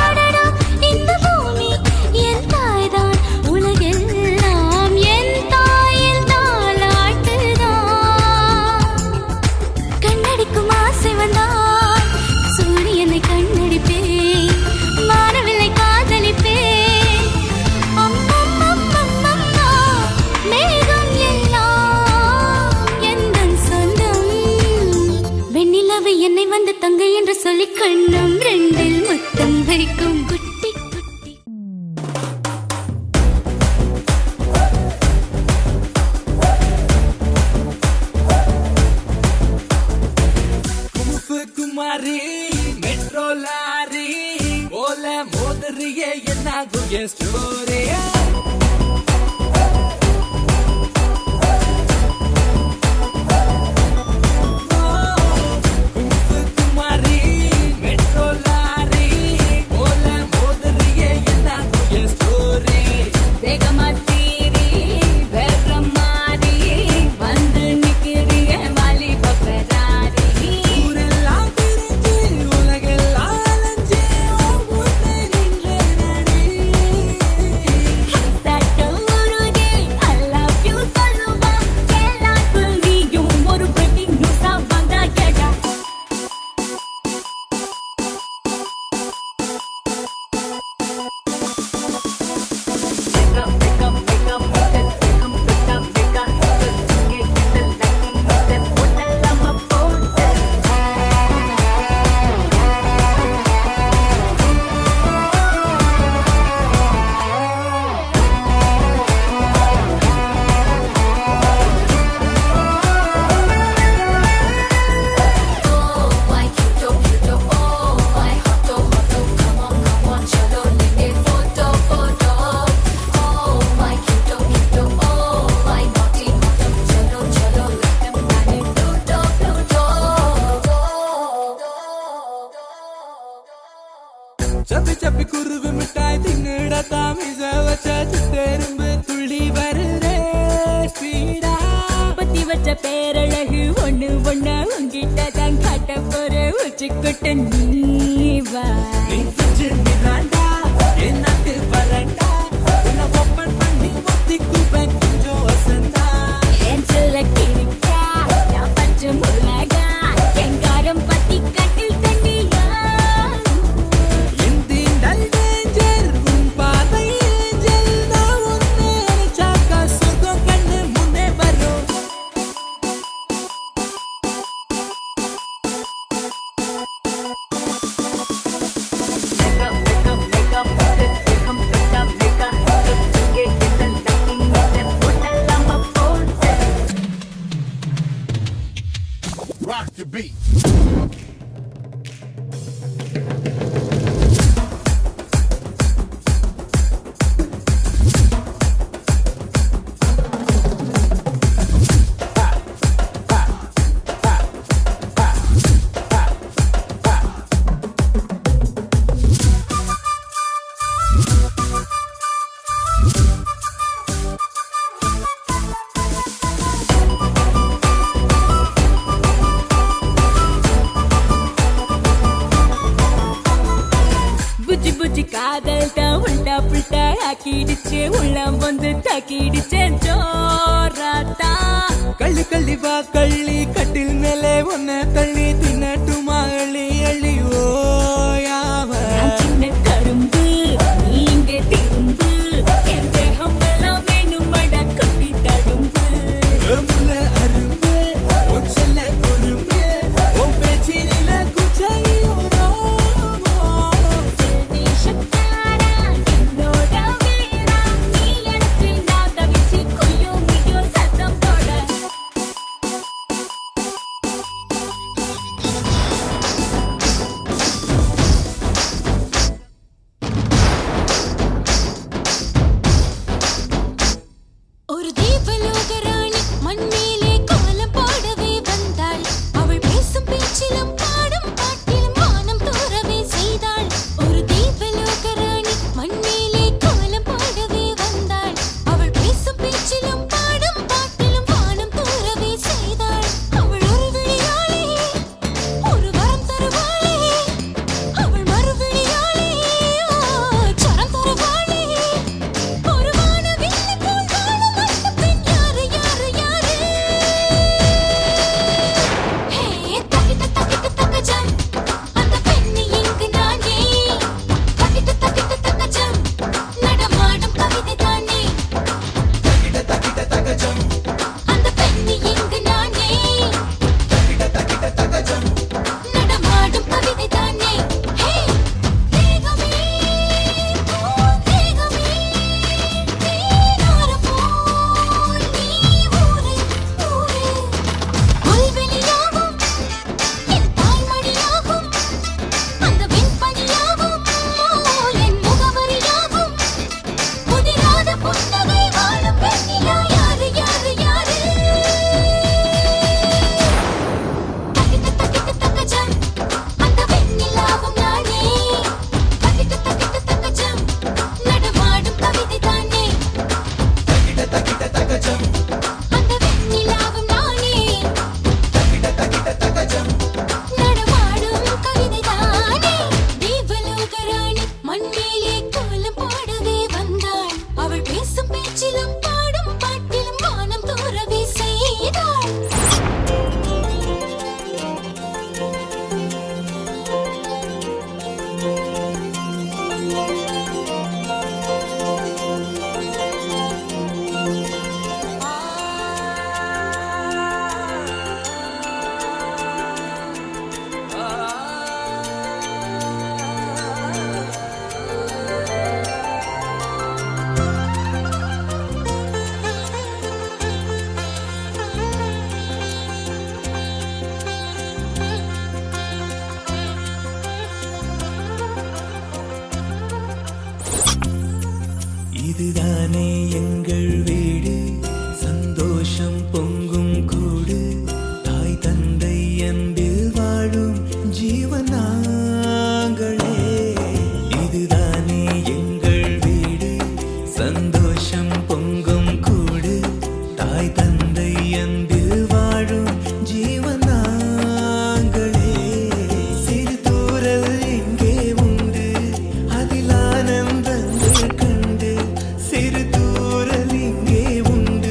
அடடா, இந்த பூமி என் தாய்தான், உலகெல்லாம் என் தாயின் தாலாட்டுதான். கண்ணடிக்கும் ஆசை வந்தால் சூரியனை கண்ணடிப்பேன், வானவில்லை காதலிப்பேன். அம்மம்மம்மம்மம்மா, மேகம் எல்லாம் எந்தன் சொந்தம். வெண்ணிலவு என்னை வந்து தங்க என்று சொல்லி கண்ணும் ரெண்டில் முத்தம் வைக்கும். குட்டி குட்டி
குமாரி மெட்ரோ லாரி போல மோதறிய என்னாகும் என் ஸ்டோரியா. குமாரி மெட்ரோ லாரி போல மோதறிய என்னாகும் என் ஸ்டோரி.
வேகமாத்தீரி வேறமாரி வந்து நிக்கிறிய வாலிப பெராரி.
ஊரெல்லாம் திரிஞ்சு உலகெல்லாம் அலைஞ்சு உன்னை நின்றேனடி.
சட்டம் உருகே I love you சொல்லுவா, எல்லாருக்கும் நீயும் ஒரு breaking news ஆ வந்தா கேட்டா.
சப்பி சப்பி குருவி மிட்டாய் தின்னுட தாமிச வச்ச சித்தெரும்பு துள்ளி வருதே ஸ்பீடா.
பத்தி வச்ச பேரழகு ஒண்ணு ஒண்ணு உங்கிட்ட தான் காட்ட போற உச்சிக்குட்ட நீவா.
நீ பிடிச்சு நிலாண்டா என் நாட்டு வரண்டா, உன்னை ஓப்பன் பண்ணி ஒத்தி கூப்பேன் கொஞ்சம் வசந்தா.
என் சொல்ல கிரிக்கா நான் பச்சை மிளகா, எங்காரம் பத்தி கட்டில் தண்ணியா. புடிச்சு காதல் தான் உள்டா புல்டா ஆக்கிடுச்சு உள்ளம் வந்து தாக்கிடுச்சேன் ஜோராத்தா
கள்ளி கள்ளி வா கள்ளி கட்டில் மேலே ஒன்ன தள்ளி தின்னட்டுமா அள்ளி அள்ளி ஓயாம
நான் சின்ன கரும்பு நீங்க திரும்பு என் தேகம் எல்லாம் வேணும் மட கட்டி தடும்பு
முல்ல அரும்பு உன் செல்ல குறும்பு உன் பேச்சில குச்சையோ
தேசக்காரா என்னோட வீரா நீ எனக்கு நான் தவிச்சு கொய்யும் மிடியோ சத்தம் போட
ஒரு தீபலோக ராணி மண்மேலே கோலம் போடவே வந்தாள். அவள் பேசும் பேச்சிலும் பாடும் பாட்டிலும் வானம் தூரவே செய்தாள். ஒரு தீபலோக ராணி மண்மேலே கோலம் போடவே வந்தாள். அவள் பேசும் பேச்சிலும் பாடும் பாட்டிலும் வானம் தூரவே செய்தாள். அவள் ஒரு விழியாளே ஒரு வரம் தருவாளே. அவள் மறுவிழியாளே சரம் தருவாளே. ஒரு வானவில்லை போல் வாழும் அந்த பெண் யாரு யாரு யாரு? ஹே தக்கிட்ட தக்கிட்ட தக்கஜம் அந்த பெண்ணு இங்கு நானே. தக்கிட்ட தக்கிட்ட தக்கஜம் நடமாடும் கவிதை தானே.
தக்கிட்ட தகஜம்
அந்த பெண்ணு இங்கு நானே.
தக்கிட்ட தகஜம்
நடமாடும் கவிதை தானே. ஹே தேகமே தேகமே தேனார போல் நீ ஊரே ஊரே. புல்வெளியாகும் என் தாய்மடியாகும் அந்த வெண்பனியாகும் என் முகவரியாகும். முதிராத புன்னகை வாழும் பெண்ணிலா யாரு யாரு யாரு? தக்கிட்ட தக்கிட்ட தக்கஜம் அந்த வெண்ணிலாவும் நானே. தக்கிட்ட தக்கிட்ட தக்கஜம் நடமாடும் கவிதை தானே.
தக்கிட்ட தகஜம்
அந்த வெண்ணிலாவும் நானே.
தக்கிட்ட தகஜம்
நடமாடும் கவிதை தானே. தீபலோக ராணி மண்மேலே கோலம் போடவே வந்தாள். அவள் பேசும் பேச்சிலும் பாடும் பாட்டிலும் வானம் தூரவே செய்தாள்.
இதுதானே எங்கள் வீடு சந்தோஷம் பொங்கும் கூடு தாய் தந்தை அன்பில் வாழும் ஜீவன் நாங்களே. இதுதானே எங்கள் வீடு சந்தோஷம் பொங்கும் கூடு தாய் தந்தை அன்பில் வாழும் ஜீவன் நாங்களே. சிறு தூரல் எங்கே உண்டு அதில் ஆனந்தங்கள் கண்டு. சிறு தூரல் இங்கே உண்டு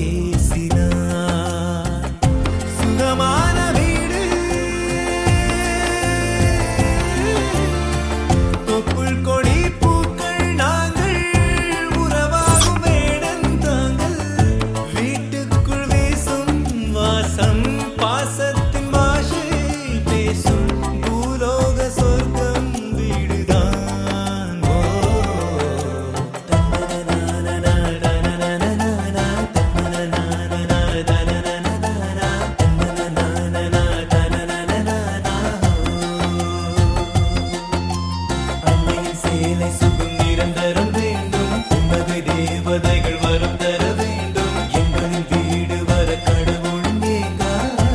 ஏசினார். சுகமான வீடு தொப்புள் கொடி பூக்கள் நாங்கள் உறவாகும் வேடந்தாங்கள் வீட்டுக்குள் வீசும் வாசம் பாசத்தின் பாஷை பேசும் பூலோக சொர்க்கம் வீடுதான். ஓ அன்னையின் சேலை சுகம் நிரந்தரம் வேண்டும். உன்னது தேவதைகள் வரம் தர வேண்டும். எங்களின் வீடு வர கடவுள் ஏங்காதோ.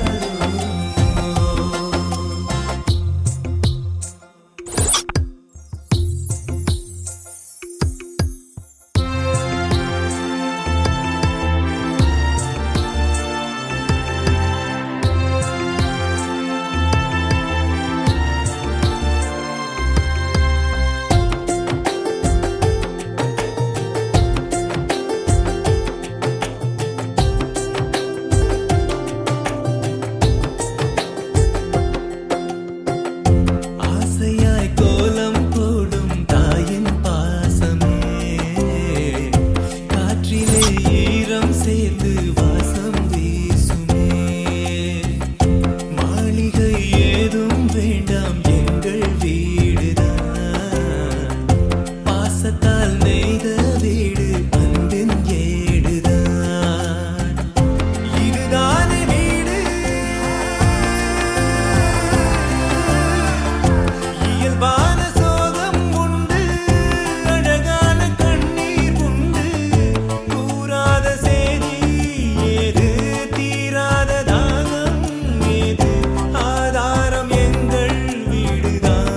ஆசையாய் கோலம் போடும் தாயின் பாசமே காற்றிலே ஈரம் சேர்ந்து வாசம் வீசுமே. மாளிகை ஏதும் வேண்டாம் எங்கள் வீடுதான். பாசத்தால் நெய்த வீடு அன்பின் ஏடுதான். இதுதானே வீடு இயல்பான சோகம் உண்டு அழகான கண்ணீர் உண்டு. கூறாத செய்தி ஏது தீராத தாகம் ஏது ஆதாரம் எங்கள் வீடுதான்.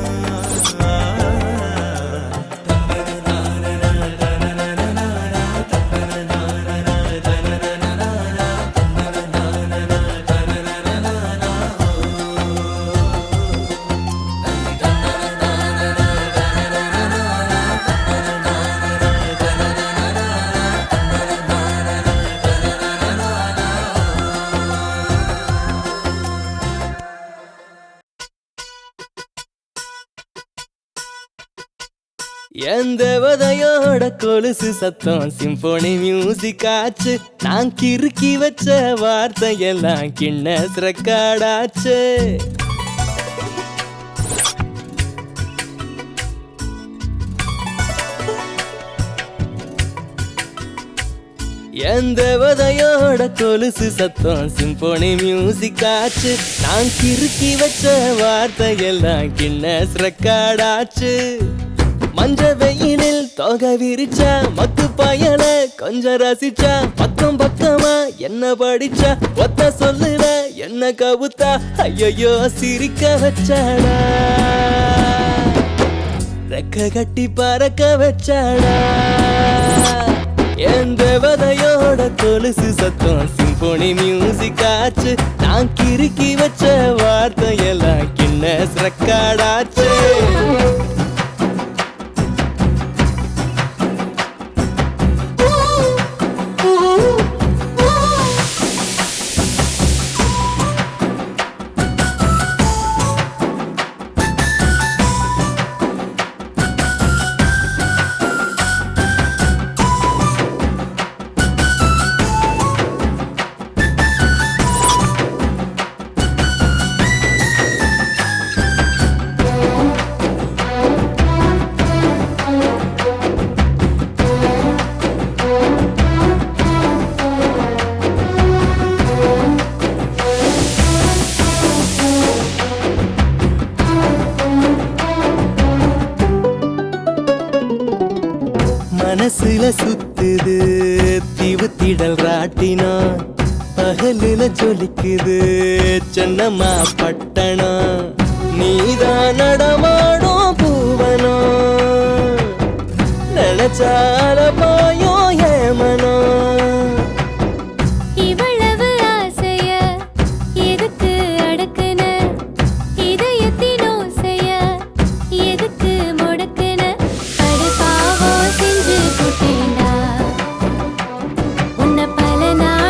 என் தேவதையோட கொலுசு சத்தம் சிம்போனி மியூசிக் ஆச்சு. நான் கிறுக்கி வச்ச வார்த்தையெல்லாம் கின்னஸ் ரெக்கார்டாச்சு. என் தேவதையோட கொலுசு சத்தம் சிம்போனி மியூசிக் ஆச்சு. நான் கிறுக்கி வச்ச வார்த்தையெல்லாம் கின்னஸ் ரெக்கார்டாச்சு. மஞ்ச வெயிலில் தொகை விரிச்சா மக்கு பயல கொஞ்சம் ரசிச்சா பக்கம் பக்கமா என்ன படிச்சா ஒத்த சொல்லுவ என்ன கவுத்தா ஐயோ சிரிக்க வச்சாடா. ரெக்க கட்டி பறக்க வச்சாடா. என் தேவதையோட கொலுசு சத்தம் சிம்போனி மியூசிக் ஆச்சு. நான் கிறுக்கி வச்ச வார்த்தையெல்லாம் கின்னஸ் ரெக்கார்டாச்சு. மனசுல சுத்துது தீவுத்திடல் ராட்டினா. பகலில ஜொலிக்குது சென்னம்மா பட்டணம். நீதான் நடமாடும் பூவனோ நினைச்சால பாயோ ஏமனோ.
இவ்வளவு ஆசைய எதுக்கு அடக்குன இதயத்தின் ஓசைய எதுக்கு முடக்குன. அடுப்பாவோ செஞ்சு போட்டேண்டா உன்னை பல நாள்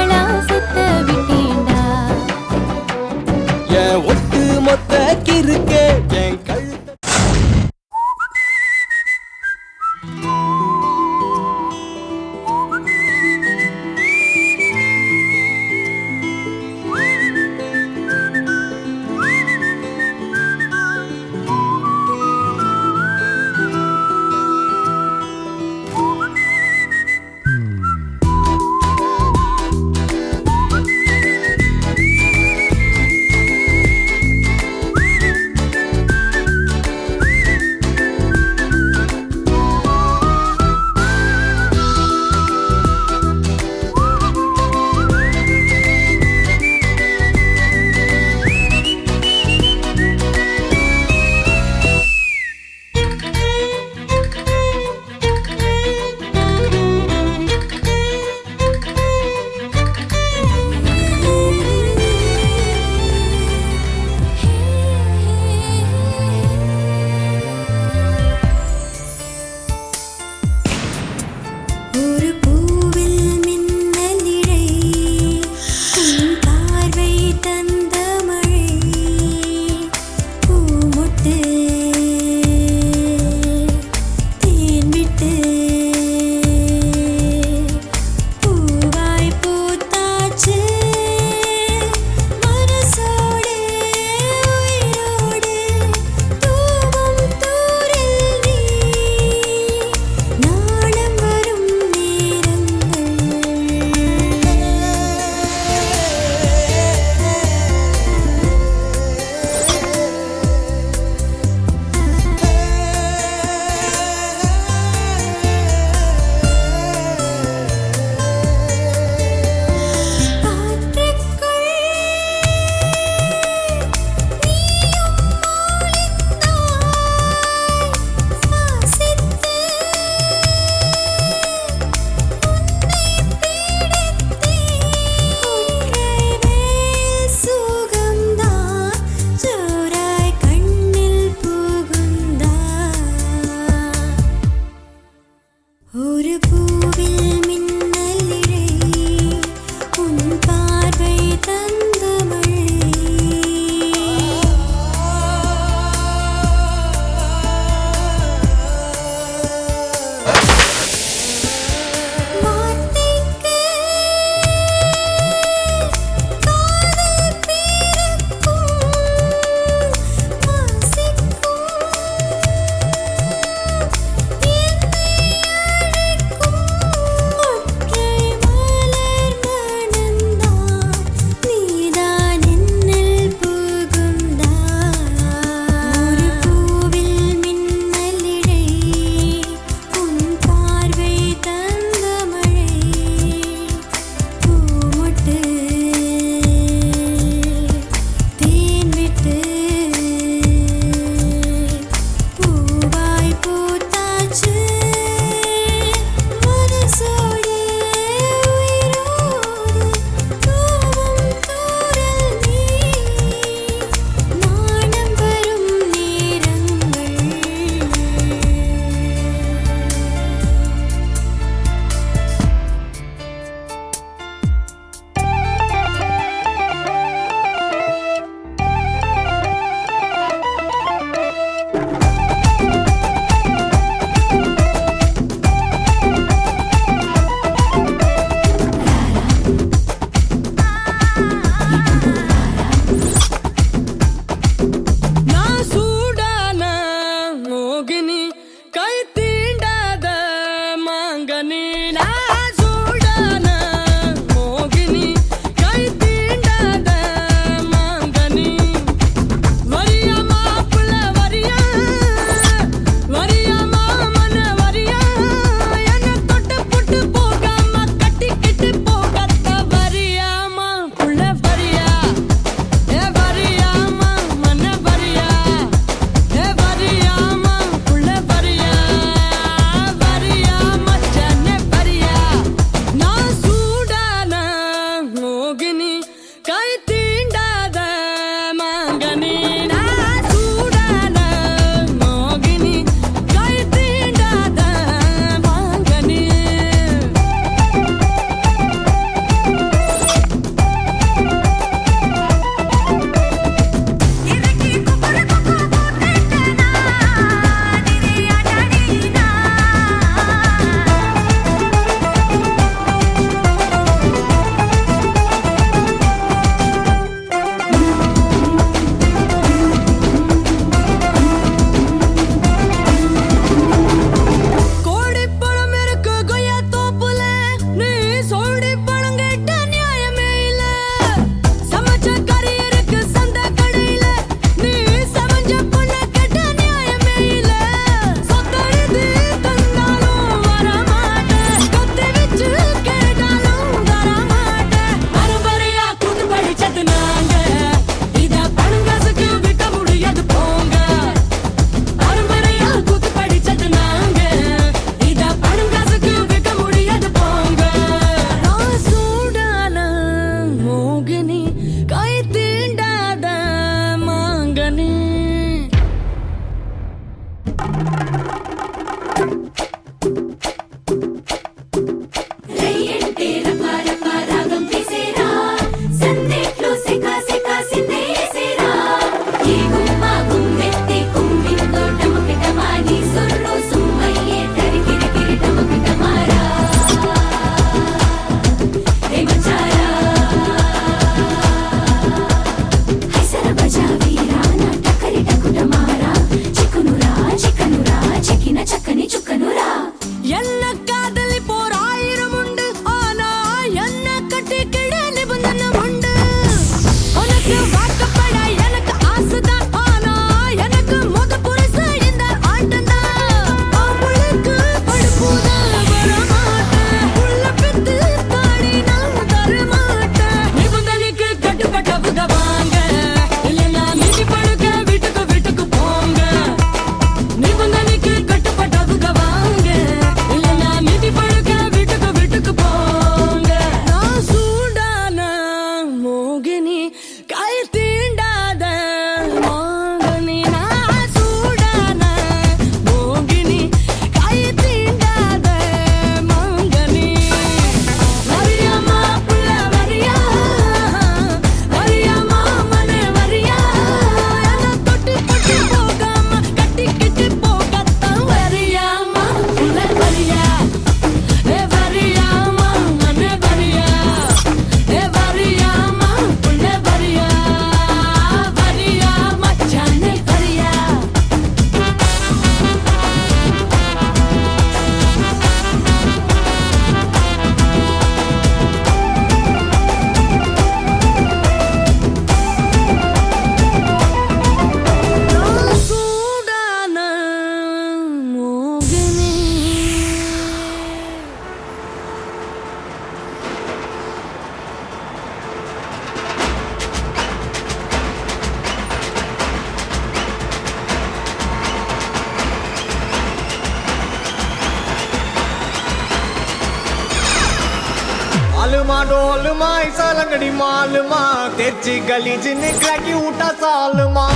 ஐசாலங்கடி மாலுமா தேர்ச்சி கலீஜின்னு கிராக்கி விட்டா சாலுமா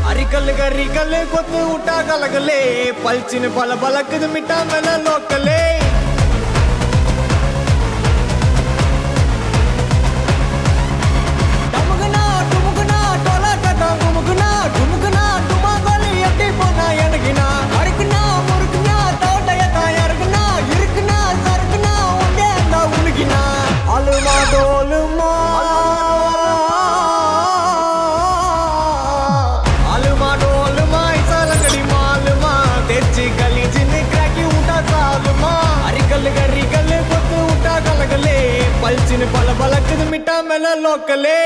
அரிக்கல்லு கரிக்கல்லு கொத்து விட்டா கலகலே பல்ச்சின்னு பல பலக்குது மிட்டா மேல லோக்கலே பல்ச்சின்னு பல பலக்குது மிட்டா மேல லோக்கலே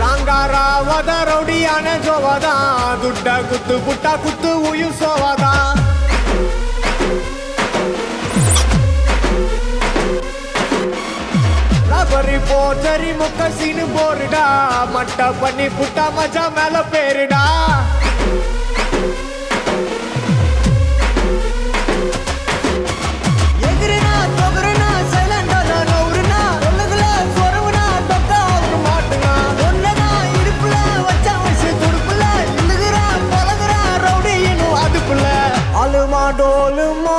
ராங்காராவத ரவுடியான ஜோவாதா துட்ட குத்து புட்டா குத்து உயிர் சோவாதா ரபரி போச்சரி முக்க சீனு போருடா மட்ட பண்ணி புட்டா மஜா மேல பேருடா டோலுமா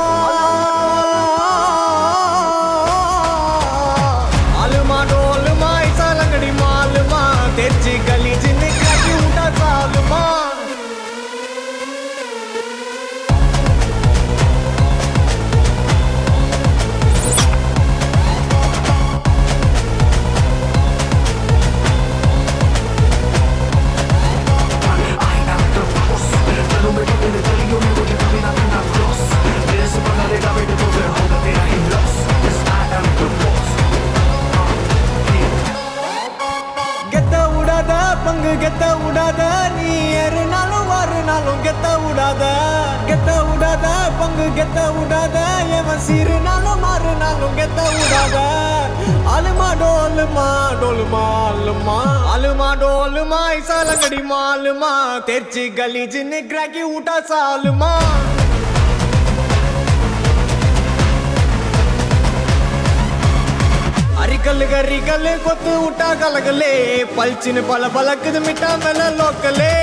அலுமா டோலுமா ஐசாலங்கடி மாலுமா தேர்ச்சி கலீஜின்னு கிராக்கி விட்டா சாலுமா பங்கு கெத்த விடாத நீ ஏறுனாலும் வாருனாலும் கெத்த விடாத பங்கு கெத்த விடாத எவன் சீருனாலும் மாறுனாலும் கெத்த விடாத அலுமா டோலுமா டோலுமா அலுமா அலுமா டோலுமா ஐசாலங்கடி மாலுமா தேர்ச்சி கலீஜின்னு கிராக்கி விட்டா சாலுமா அரிக்கல்லு கரிக்கல்லு கொத்து விட்டா கலகலே பல்ச்சின்னு பல பலக்குது மிட்டா மேல லோக்கலே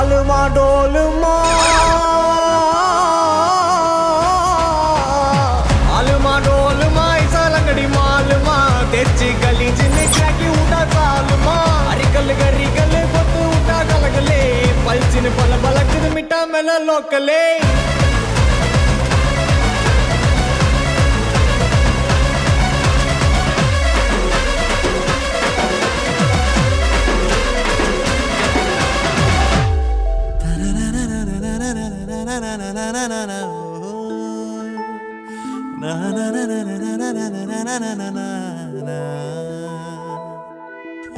அலுமா டோலுமா தேர்ச்சி கலீஜின்னு கிராக்கி விட்டா சாலுமா அரிக்கல்லு கரிக்கல்லு கொத்து விட்டா கலகலே பல்ச்சின்னு பல பலக்குது மிட்டா மேல லோக்கலே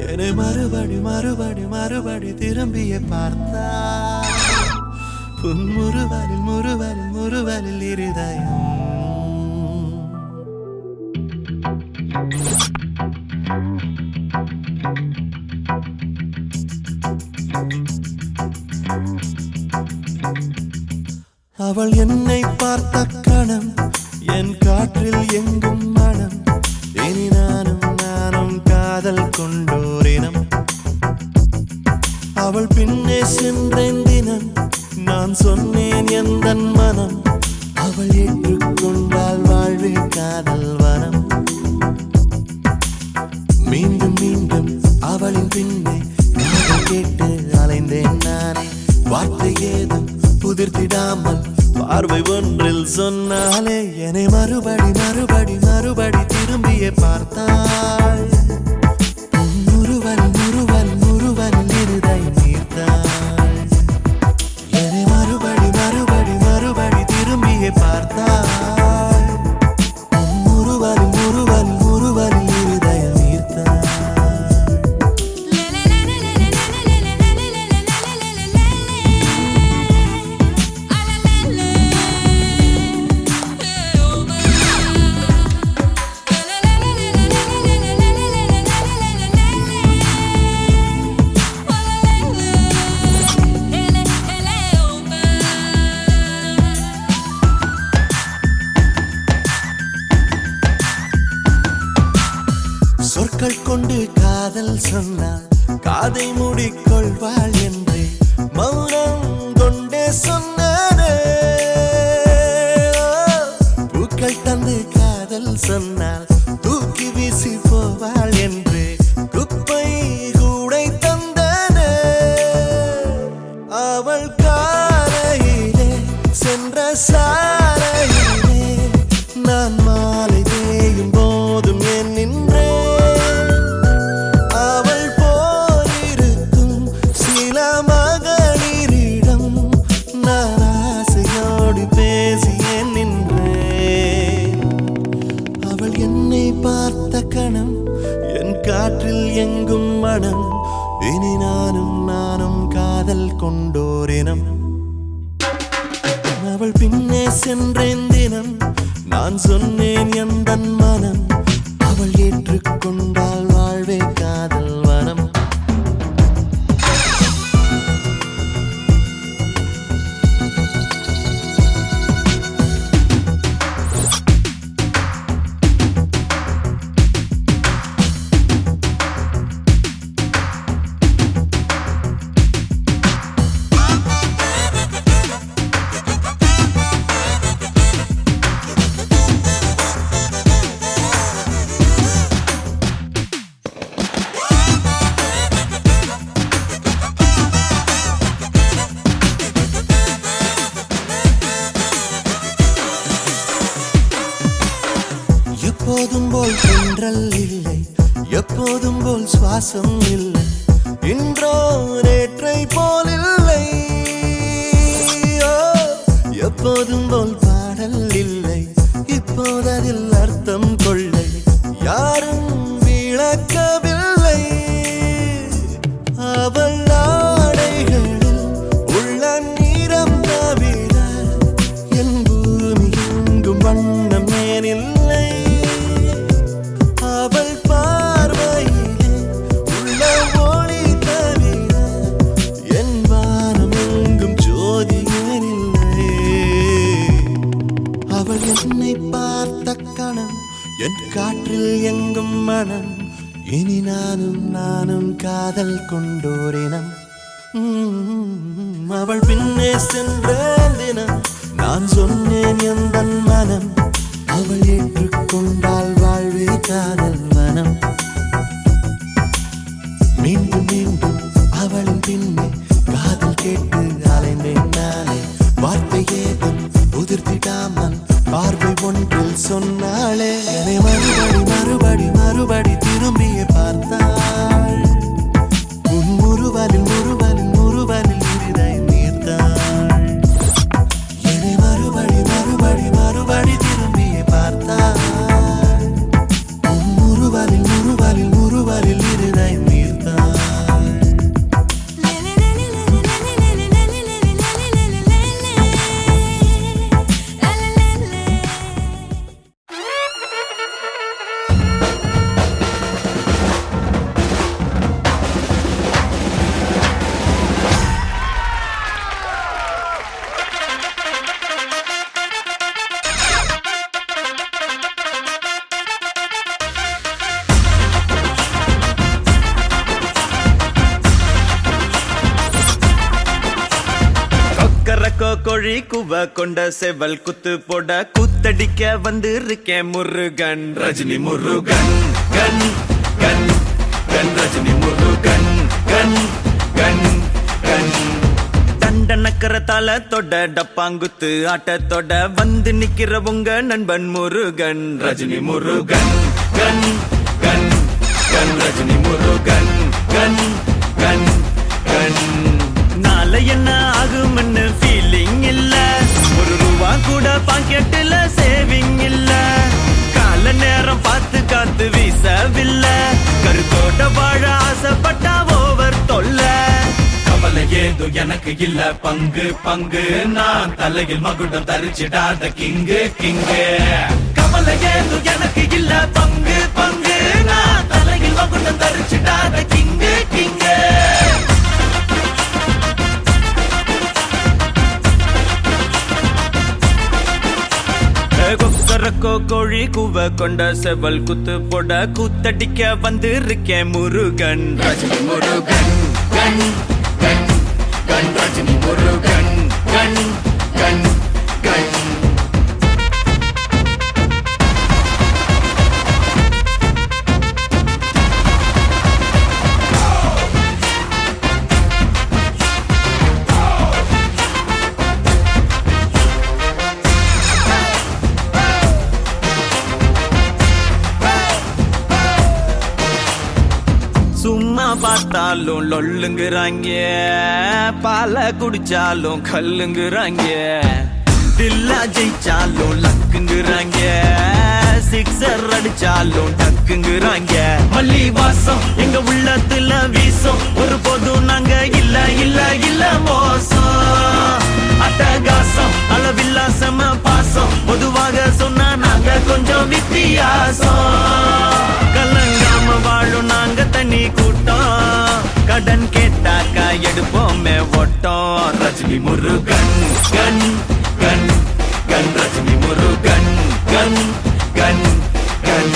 என்னை மறுபடி மறுபடி மறுபடி திரும்பிய பார்த்தா உன் முறுவலில் முறுவலில் முறுவலில் இருதயம் அவள் என்னை பார்த்த கணம் என் காற்றில் எங்கும் மனம் இனி நானும் காதல் கொண்டோரினம் அவள் பின்னே சென்றேன் தினம் நான் சொன்னேன் எந்தன் மனம் அவள் ஏற்றுக்கொண்டால் வாழ்வில் காதல் வனம் மீண்டும் மீண்டும் அவளின் பின்னே காதல் கேட்டு அலைந்தேன் நானே வார்த்தை ஏதும் புதிர்த்திடாமல் பார்வை ஒன்றில் சொன்னாலே என்னை மறுபடி மறுபடி மறுபடி திரும்பியே பார்த்த பார்த்தாள் முருவல் முருவல் முருவல் இருதயம் நீர்த்தாள் என்னை மறுபடி மறுபடி மறுபடி திரும்பியே பார்த்தாள் முருவல் முருவல் முருவல் இருதயம் நீர்த்தாள் சொற்கள் கொண்டு காதல் சொன்னால் காதை மூடிக்கொள்வாள் என்று மௌனம் கொண்டே சொன்னானே பூக்கள் தந்து காதல் சொன்னால் தூக்கி வீசி போவாள் என்று குப்பை கூடை தந்தானே அவள் காலையிலே சென்ற சாலையிலே நான் மாலை தேயும் போதும் என் நின்றேன் அவள் போலிருக்கும் சில மகளிரிடம் நான் ஆசையோடு பேசியே நின்றேன் அவள் என்னை பார்த்த கணம் என் காற்றில் எங்கும் மனம் இனி நானும் காதல் கொண்டோரினம் அவள் பின்னே சென்றேன் தினம் நான் சொன்னேன் எந்தன் மனம் அவள் ஏற்றுக்கொண்டால் வாழ்வே காதல் வனம் எப்போதும் போல் தென்றல் இல்லை எப்போதும் போல் சுவாசம் இல்லை இன்றோ நேற்றை போல் இல்லை எப்போதும் போல் பாடல் இல்லை இப்போததில் அர்த்தம் கொள்ளை யாரும் விளக்கவில்லை அவள் ஆடைகளில் உள்ள நீரம் தவிர என் பூமி எங்கும் வண்ணம் ஏனில்லை அவள் பார்வையிலே உள்ள ஒளி தவிர என் வானம் எங்கும் ஜோதி ஏனில்லை அவள் என்னை பார்த்த கணம் என் காற்றில் எங்கும் மனம் இனி நானும் காதல் கொண்டோரினம் அவள் பின்னே சென்ற தினம் நான் சொன்னேன் எந்தன் மனம் அவள் ஏற்றுக்கொண்டால் வாழ்வே காதல் வனம் மீண்டும் மீண்டும் அவளின் பின்னே காதல் கேட்டு அலைந்தேன் நானே வார்த்தை ஏதும் உதிர்த்திடாமல் பார்வை ஒன்றில் சொன்னாளே என்னை மறுபடி மறுபடி மறுபடி திரும்பியே பார்த்தாள் உன் முருவலில் முருவலில் முருவலில் இருதயம் நீர்த்தாள் என்னை மறுபடி மறுபடி மறுபடி திரும்பியே பார்த்தாள் உன் முருவலில் முருவலில் முருவலில் இருதயம் நீர்த்தாள்
கோழி குவ கொண்ட செவல் குத்து போட கூத்தடிக்க வந்து இருக்கேன் முருகன் ரஜினி முருகன் கண் கண் கண் ரஜினி முருகன் கண் கண் கண் தண்ட நக்கரத்தால தொட டப்பாங்குத்து ஆட்டத்தோட வந்து நிக்கிற உங்க நண்பன் முருகன் ரஜினி முருகன் கண்
ஏதோ எனக்கு இல்ல பங்கு பங்கு நான் தலையில் மகுடம் தரிச்சிடாத கிங்கு கிங்கு கவலை ஏதோ எனக்கு இல்ல பங்கு பங்கு நான் தலையில் மகுடம் தரிச்சிடாத கிங்கு கிங்கு கொக்கரக்கோ கோழி கூவ கொண்ட செவல் குத்து போட கூத்தடிக்க வந்திருக்கேன் முருகன் ரஜினி முருகன் கண் கண் கண் ரஜினி முருகன் கண் கண் கண் சும்மா பார்த்தாலும் லொல்லுங்கிறாங்க பால குடிச்சாலும் கல்லுங்கிறாங்க தில்லா ஜெயிச்சாலும் லக்குங்கிறாங்க சிக்ஸர் அடிச்சாலும் டக்குங்கிறாங்க மல்லி வாசம் எங்க உள்ளத்துல வீசும் ஒரு போதும் நாங்க இல்ல இல்ல இல்ல மோசம் அட்டகாசம் அளவில்லாசம பாசம் பொதுவாக சொன்னா நாங்க கொஞ்சம் வித்தியாசம் கலங்காம வாழும் நாங்க தண்ணி கூட்டம் கடன் கேட்டாக்கா எடுப்போமே ஓட்டம் ரஜினி முருகன் கண் கண் கண் ரஜினி முருகன் கண் கண் கண்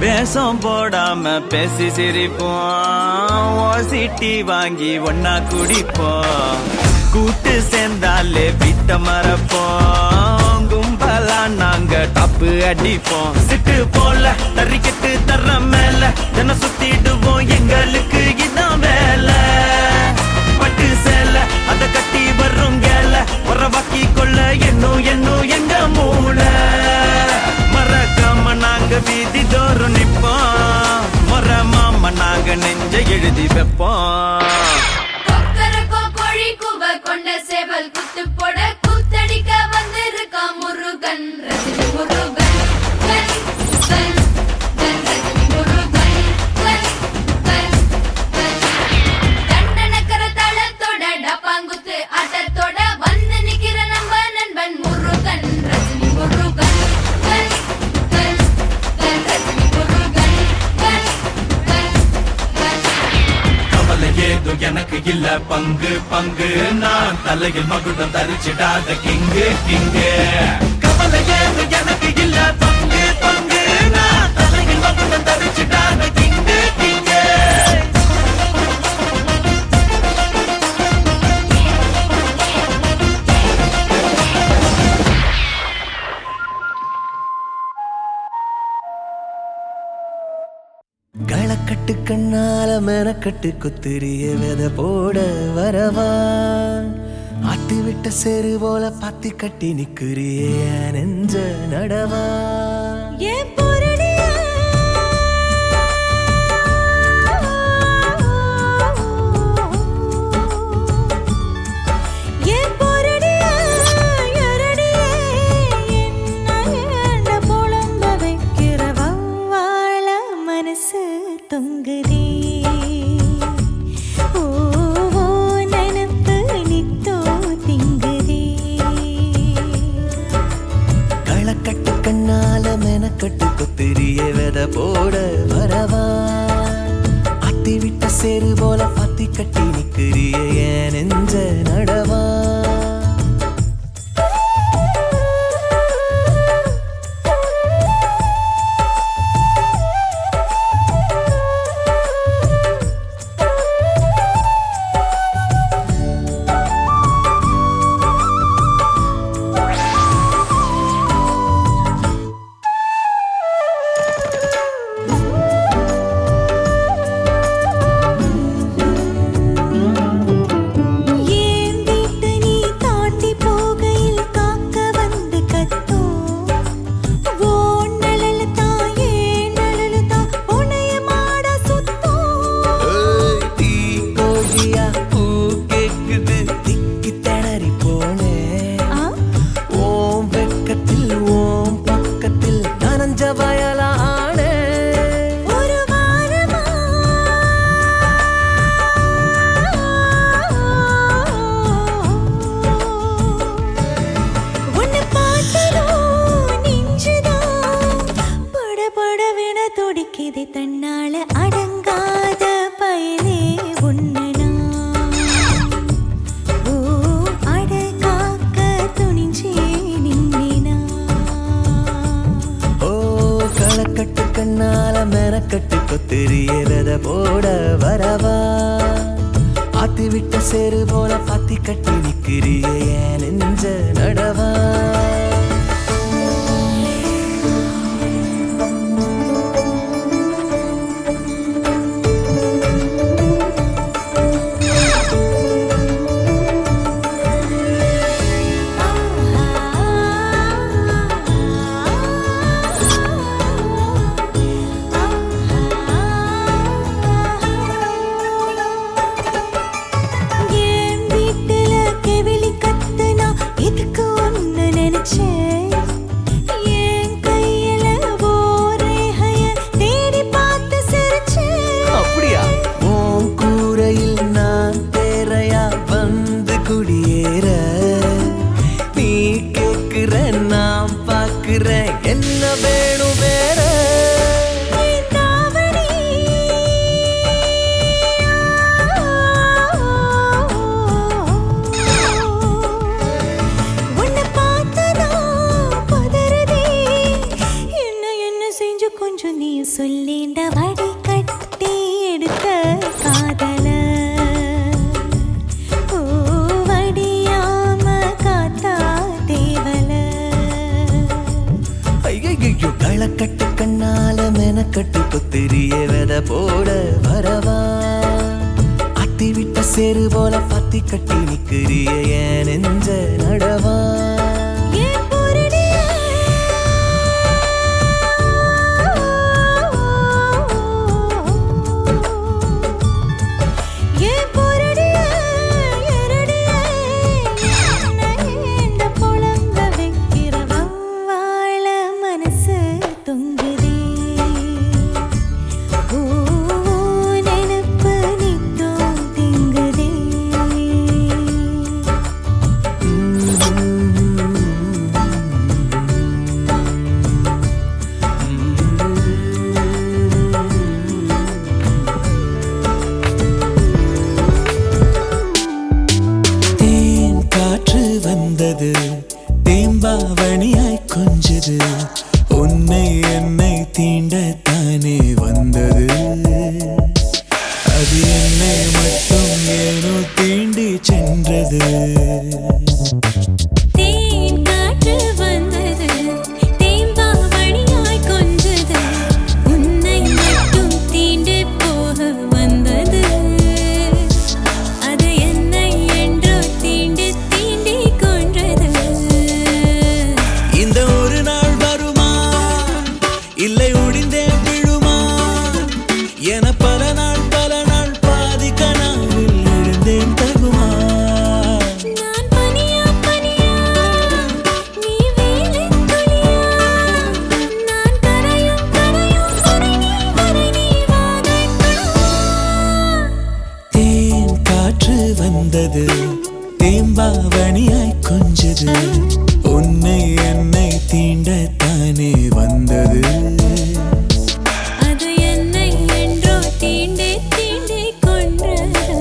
வேஷம் போடாம பேசி சிரிப்போம் ஓசிட்டி வாங்கி ஒன்னா குடிப்போம் கூட்டு சேர்ந்தாலே விட்ட மறப்போம் கும்பலா நாங்க டப்பு அடிப்போம் சிட்டு போல தறிக்கிட்டு தர்ற மேல என்ன சுத்திடுவோம் எங்களுக்கு இதான் வேலை பட்டு சேல அத கட்டி வரும் கேல உறவாக்கி கொள்ள என்னும் என்னும் எங்க மூளை மறக்காம நாங்க வீதி தோறும் நிப்போம் மரமாம நாங்க நெஞ்ச எழுதி வைப்போம்
கொக்கரக்கோ கோழி கூவ கொண்ட சேவல் குத்து போட கூத்தடிக்க வந்திருக்கா முருகன் ரஜினி முருகன் கண் கண் கண் ரஜினி முருகன் கண் கண் கண் தண்டனக்கர தளத்தோட டப்பாங்குத்து ஆட்டத்தோட வந்து நிக்கிற நம்ம நண்பன் முருகன் ரஜினி முருகன் கண் கண் கண் ரஜினி முருகன் கண் கண் கண்
கவலை ஏதோ எனக்கு இல்ல பங்கு பங்கு நான் தலையில் மகுடம் தரிச்சிடாத கிங்கு கிங்கு கவலை ஏதோ எனக்கு இல்ல பங்கு பங்கு நான் தலையில் மகுடம் தரிச்சிடாத கிங்கு கிங்கு
களக்கட்டு கண்ணால மெனக்கட்டு குத்திரிய வித போட வரவா ஆத்தி விட்ட செரு போல பாத்தி கட்டி நிக்கிறிய நெஞ்ச நடவா
ஏன் பொருளியா ஏன் பொருளியா எரடியே என்ன புலம்ப வைக்கிற வவ்வாழ மனசு தொங்குதே ஓ நனப்பு நித்தோ திங்குதே
களக்கட்டு கண்ணால மெனக்கட்டு குத்திரிய வித போட வரவா ஆத்தி விட்ட செரு போல பாத்தி கட்டி நிக்கிறிய நெஞ்ச நடவா வித போட வரவா ஆத்தி விட்ட சேரு போல பாத்தி கட்டி நிக்கிறிய ஏன் நெஞ்ச நடவா என்ன வேணும் வேற
உன்னை பார்த்தனா பதறதே என்ன செஞ்சு கொஞ்சம் நீ சொல்லிண்ட வடி கட்டி எடுத்த காதல வடியாம காத்தா தேவல
ஐயோ களக்கட்டு கண்ணால மெனக்கட்டு புத்திரிய வித போட வரவா அத்தி விட்ட சேரு போல பத்தி கட்டி நிக்கிறிய ஏன் நெஞ்ச நடவா தேம்பாவணியாய் கொஞ்சது உன்னை என்னை தீண்டத்தானே வந்தது அது என்னை மட்டும் ஏனோ தீண்டி சென்றது இல்லை ஒடிந்தேன் விழுமா என பல நாள் பாதி கனாவில் எழுந்தேன் தகுமா
நான் பனியா நீ வேலின் துளியா நான் கரையும் வரை நீ வாதைக்கா
தேன் காற்று வந்தது தேம்பாவணியாய் கொஞ்சது உன்னை என்னை தீண்டத்தானே வந்தது
அது என்னை என்றோ தீண்டி கொன்றது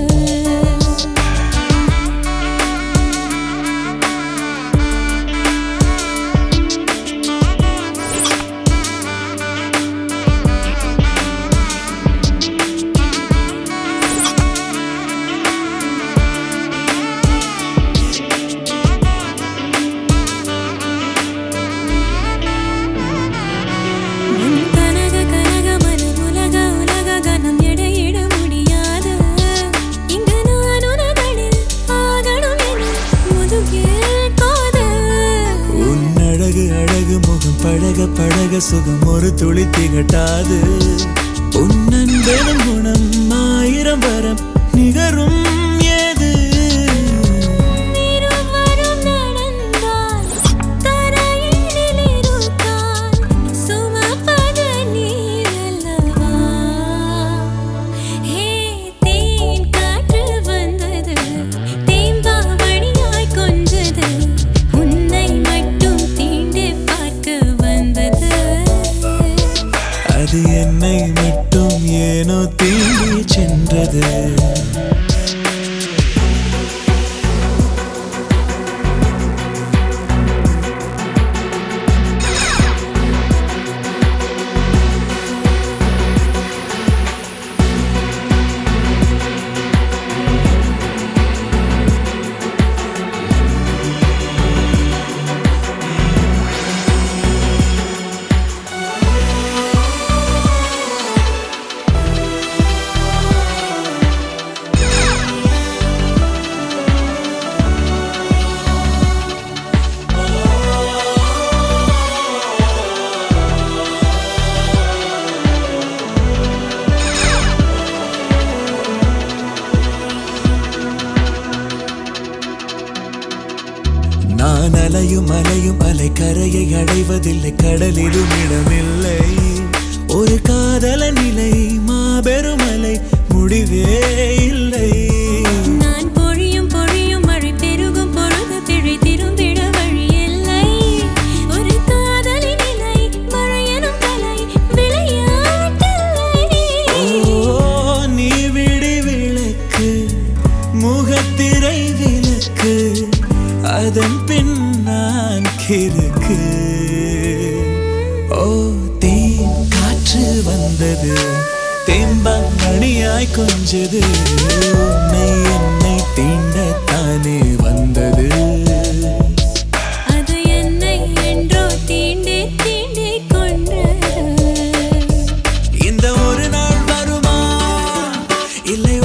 பழக பழக சுகம் ஒரு துளி திகட்டாது உன்னன்பெனும் குணம் ஆயிரம் வரம் நிகரும் ஏது அது என்னை மட்டும் ஏனோ தீண்டி சென்றது அலையும் அலையும் அலை கரையை அடைவதில்லை, கடலிலும் இடமில்லை. ஒரு காதல நிலை மாபெரும் அலை, முடிவே இல்லை.
நான் பொழியும் பொழியும் மழை பெருகும் பொழுது பிழை திரும்பிட வழி இல்லை. ஒரு காதலின் நிலை மழையனும் கலை விளையாட்டில்லை.
ஓ நீ விடி விளக்கு, முகத்திரை விளக்கு, அதன் பின் நான் கிறுக்கு. ஓ தேன் காற்று வந்தது, தேம்பாங்கனியாய் கொஞ்சது, உன்னை என்னை தீண்டத்தானே வந்தது.
அது என்னை என்றோ தீண்டே தீண்டே கொன்றது.
இந்த ஒரு நாள் வருமா, இல்லை